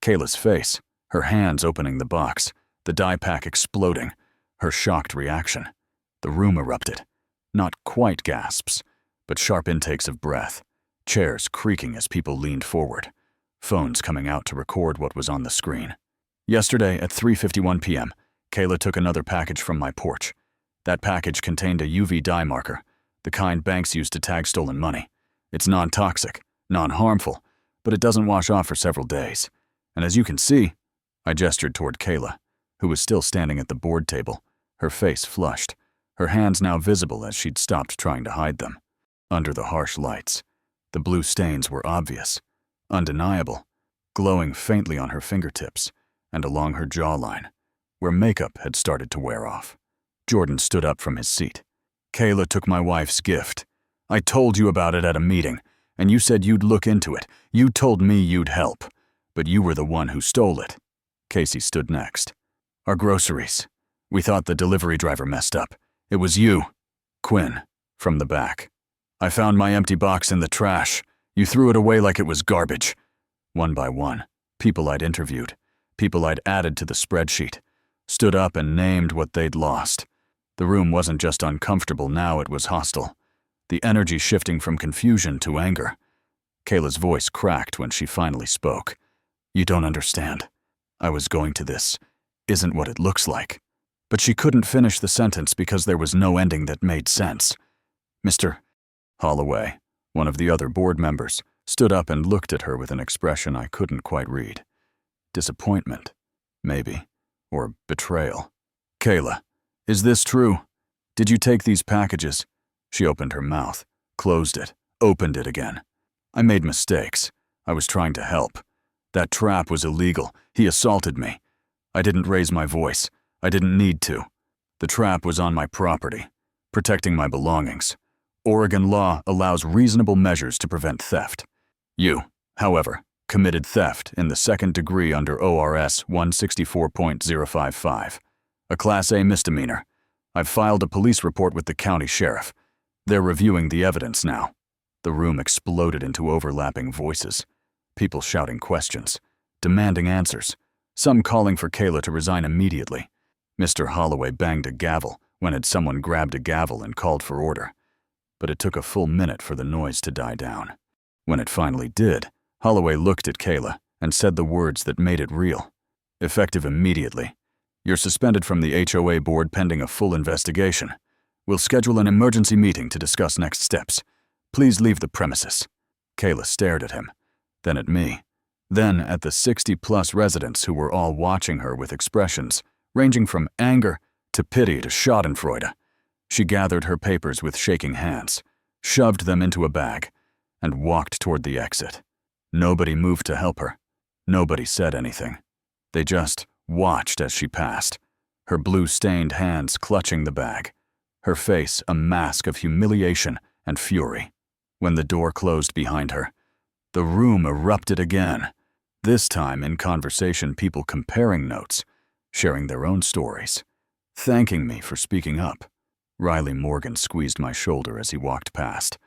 Kayla's face, her hands opening the box, the die pack exploding, her shocked reaction. The room erupted. Not quite gasps, but sharp intakes of breath, chairs creaking as people leaned forward, phones coming out to record what was on the screen. Yesterday at 3:51 p.m., Kayla took another package from my porch. That package contained a UV dye marker, the kind banks use to tag stolen money. It's non-toxic, non-harmful, but it doesn't wash off for several days. And as you can see, I gestured toward Kayla, who was still standing at the board table, her face flushed, her hands now visible as she'd stopped trying to hide them. Under the harsh lights, the blue stains were obvious, undeniable, glowing faintly on her fingertips and along her jawline, where makeup had started to wear off. Jordan stood up from his seat. "Kayla took my wife's gift. I told you about it at a meeting, and you said you'd look into it. You told me you'd help, but you were the one who stole it." Casey stood next. "Our groceries. We thought the delivery driver messed up. It was you." Quinn, from the back. "I found my empty box in the trash. You threw it away like it was garbage." One by one, people I'd interviewed, people I'd added to the spreadsheet, stood up and named what they'd lost. The room wasn't just uncomfortable now, it was hostile. The energy shifting from confusion to anger. Kayla's voice cracked when she finally spoke. "You don't understand. I was going to this. Isn't what it looks like." But she couldn't finish the sentence because there was no ending that made sense. Mr. Holloway, one of the other board members, stood up and looked at her with an expression I couldn't quite read. Disappointment, maybe, or betrayal. "Kayla, is this true? Did you take these packages?" She opened her mouth, closed it, opened it again. "I made mistakes. I was trying to help. That trap was illegal. He assaulted me. I didn't raise my voice. I didn't need to. The trap was on my property, protecting my belongings. Oregon law allows reasonable measures to prevent theft. You, however, committed theft in the second degree under ORS 164.055, a Class A misdemeanor. I've filed a police report with the county sheriff. They're reviewing the evidence now." The room exploded into overlapping voices, people shouting questions, demanding answers, some calling for Kayla to resign immediately. Mr. Holloway banged a gavel when had someone grabbed a gavel and called for order. But it took a full minute for the noise to die down. When it finally did, Holloway looked at Kayla and said the words that made it real. "Effective immediately. You're suspended from the HOA board pending a full investigation. We'll schedule an emergency meeting to discuss next steps. Please leave the premises." Kayla stared at him, then at me, then at the 60-plus residents who were all watching her with expressions ranging from anger to pity to schadenfreude. She gathered her papers with shaking hands, shoved them into a bag, and walked toward the exit. Nobody moved to help her. Nobody said anything. They just watched as she passed, her blue-stained hands clutching the bag, her face a mask of humiliation and fury. When the door closed behind her, the room erupted again, this time in conversation, people comparing notes, sharing their own stories, thanking me for speaking up. Riley Morgan squeezed my shoulder as he walked past.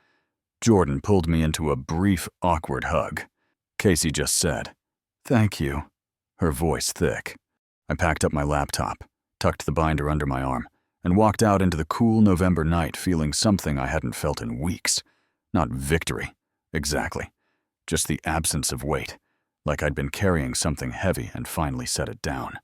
Jordan pulled me into a brief, awkward hug. Casey just said, "Thank you," her voice thick. I packed up my laptop, tucked the binder under my arm, and walked out into the cool November night feeling something I hadn't felt in weeks. Not victory, exactly. Just the absence of weight, like I'd been carrying something heavy and finally set it down.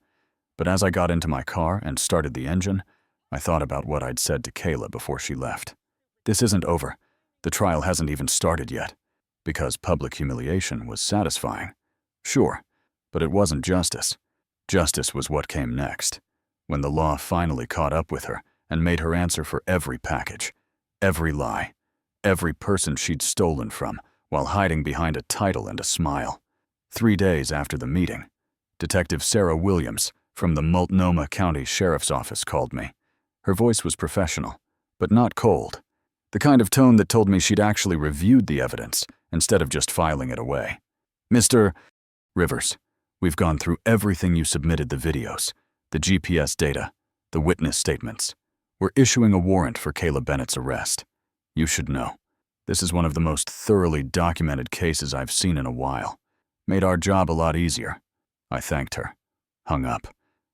But as I got into my car and started the engine, I thought about what I'd said to Kayla before she left. This isn't over. The trial hasn't even started yet. Because public humiliation was satisfying. Sure, but it wasn't justice. Justice was what came next, when the law finally caught up with her and made her answer for every package, every lie, every person she'd stolen from while hiding behind a title and a smile. 3 days after the meeting, Detective Sarah Williams from the Multnomah County Sheriff's Office called me. Her voice was professional, but not cold. The kind of tone that told me she'd actually reviewed the evidence instead of just filing it away. "Mr. Rivers, we've gone through everything you submitted, the videos, the GPS data, the witness statements. We're issuing a warrant for Kayla Bennett's arrest. You should know, this is one of the most thoroughly documented cases I've seen in a while. Made our job a lot easier." I thanked her, hung up,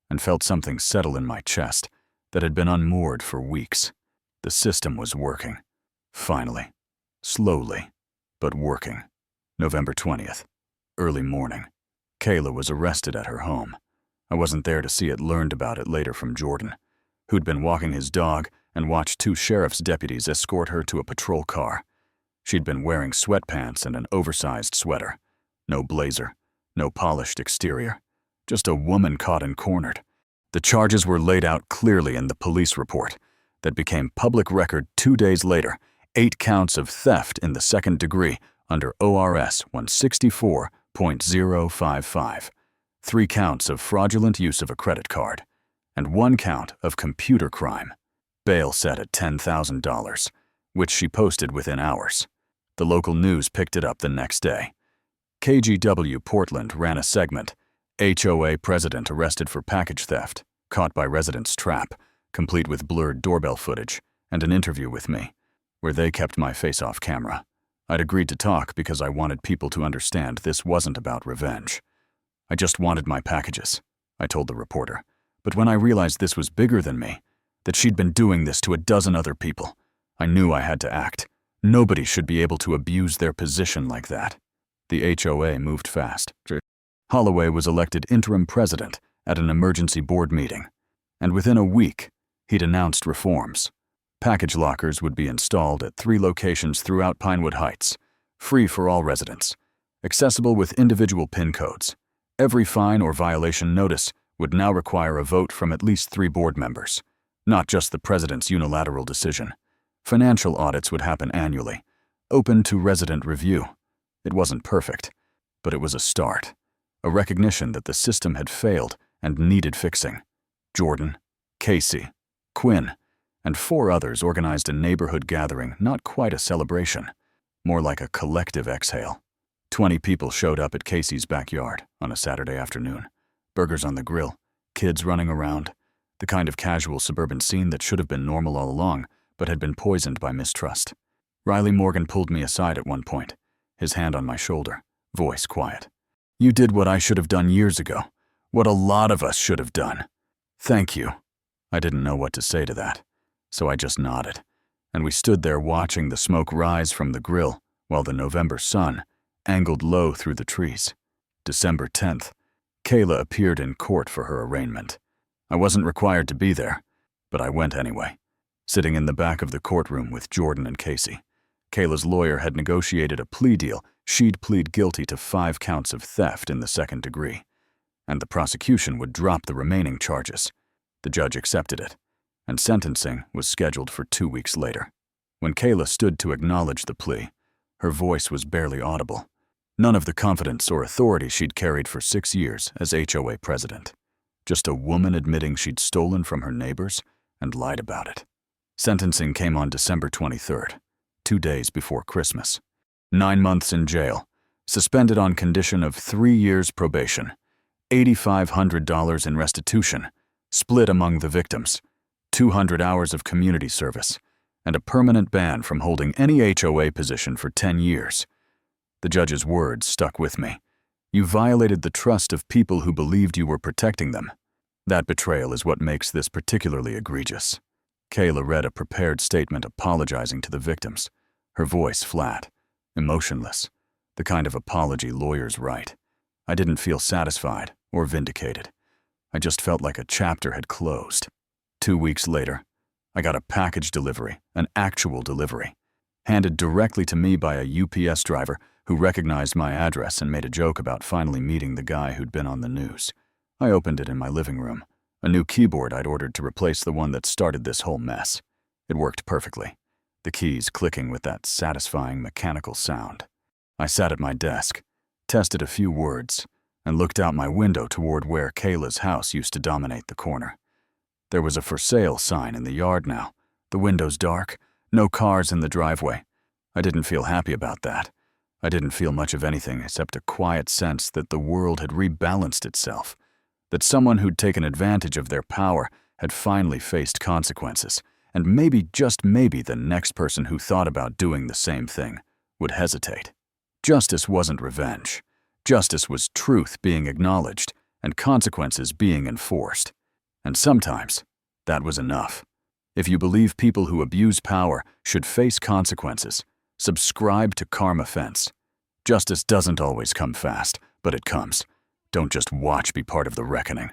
and felt something settle in my chest that had been unmoored for weeks. The system was working. Finally. Slowly, but working. November 20th. Early morning. Kayla was arrested at her home. I wasn't there to see it, learned about it later from Jordan, who'd been walking his dog and watched 2 sheriff's deputies escort her to a patrol car. She'd been wearing sweatpants and an oversized sweater. No blazer, no polished exterior. Just a woman caught and cornered. The charges were laid out clearly in the police report that became public record 2 days later. 8 counts of theft in the second degree under ORS 164.055, 3 counts of fraudulent use of a credit card, and 1 count of computer crime. Bail set at $10,000, which she posted within hours. The local news picked it up the next day. KGW Portland ran a segment, "HOA president arrested for package theft, caught by residents' trap," complete with blurred doorbell footage and an interview with me, where they kept my face off camera. I'd agreed to talk because I wanted people to understand this wasn't about revenge. "I just wanted my packages," I told the reporter, But when I realized this was bigger than me, that she'd been doing this to a dozen other people, I knew I had to act. Nobody should be able to abuse their position like that. The HOA moved fast. Holloway was elected interim president at an emergency board meeting, and within a week, he'd announced reforms. Package lockers would be installed at 3 locations throughout Pinewood Heights, free for all residents, accessible with individual PIN codes. Every fine or violation notice would now require a vote from at least 3 board members, not just the president's unilateral decision. Financial audits would happen annually, open to resident review. It wasn't perfect, but it was a start, a recognition that the system had failed and needed fixing. Jordan, Casey, Quinn, and 4 others organized a neighborhood gathering, not quite a celebration, more like a collective exhale. 20 people showed up at Casey's backyard on a Saturday afternoon. Burgers on the grill, kids running around, the kind of casual suburban scene that should have been normal all along, but had been poisoned by mistrust. Riley Morgan pulled me aside at one point, his hand on my shoulder, voice quiet. "You did what I should have done years ago, what a lot of us should have done. Thank you." I didn't know what to say to that, so I just nodded, and we stood there watching the smoke rise from the grill while the November sun angled low through the trees. December 10th, Kayla appeared in court for her arraignment. I wasn't required to be there, but I went anyway. Sitting in the back of the courtroom with Jordan and Casey, Kayla's lawyer had negotiated a plea deal. She'd plead guilty to 5 counts of theft in the 2nd degree, and the prosecution would drop the remaining charges. The judge accepted it, and sentencing was scheduled for 2 weeks later. When Kayla stood to acknowledge the plea, her voice was barely audible. None of the confidence or authority she'd carried for 6 years as HOA president. Just a woman admitting she'd stolen from her neighbors and lied about it. Sentencing came on December 23rd, 2 days before Christmas. 9 months in jail, suspended on condition of 3 years probation, $8,500 in restitution, split among the victims, 200 hours of community service, and a permanent ban from holding any HOA position for 10 years. The judge's words stuck with me. "You violated the trust of people who believed you were protecting them. That betrayal is what makes this particularly egregious." Kayla read a prepared statement apologizing to the victims, her voice flat, emotionless, the kind of apology lawyers write. I didn't feel satisfied or vindicated. I just felt like a chapter had closed. 2 weeks later, I got a package delivery, an actual delivery, handed directly to me by a UPS driver who recognized my address and made a joke about finally meeting the guy who'd been on the news. I opened it in my living room, a new keyboard I'd ordered to replace the one that started this whole mess. It worked perfectly, the keys clicking with that satisfying mechanical sound. I sat at my desk, tested a few words, and looked out my window toward where Kayla's house used to dominate the corner. There was a for sale sign in the yard now, the windows dark, no cars in the driveway. I didn't feel happy about that. I didn't feel much of anything except a quiet sense that the world had rebalanced itself, that someone who'd taken advantage of their power had finally faced consequences, and maybe, just maybe, the next person who thought about doing the same thing would hesitate. Justice wasn't revenge. Justice was truth being acknowledged and consequences being enforced. And sometimes, that was enough. If you believe people who abuse power should face consequences, subscribe to Karma Fence. Justice doesn't always come fast, but it comes. Don't just watch be part of the reckoning.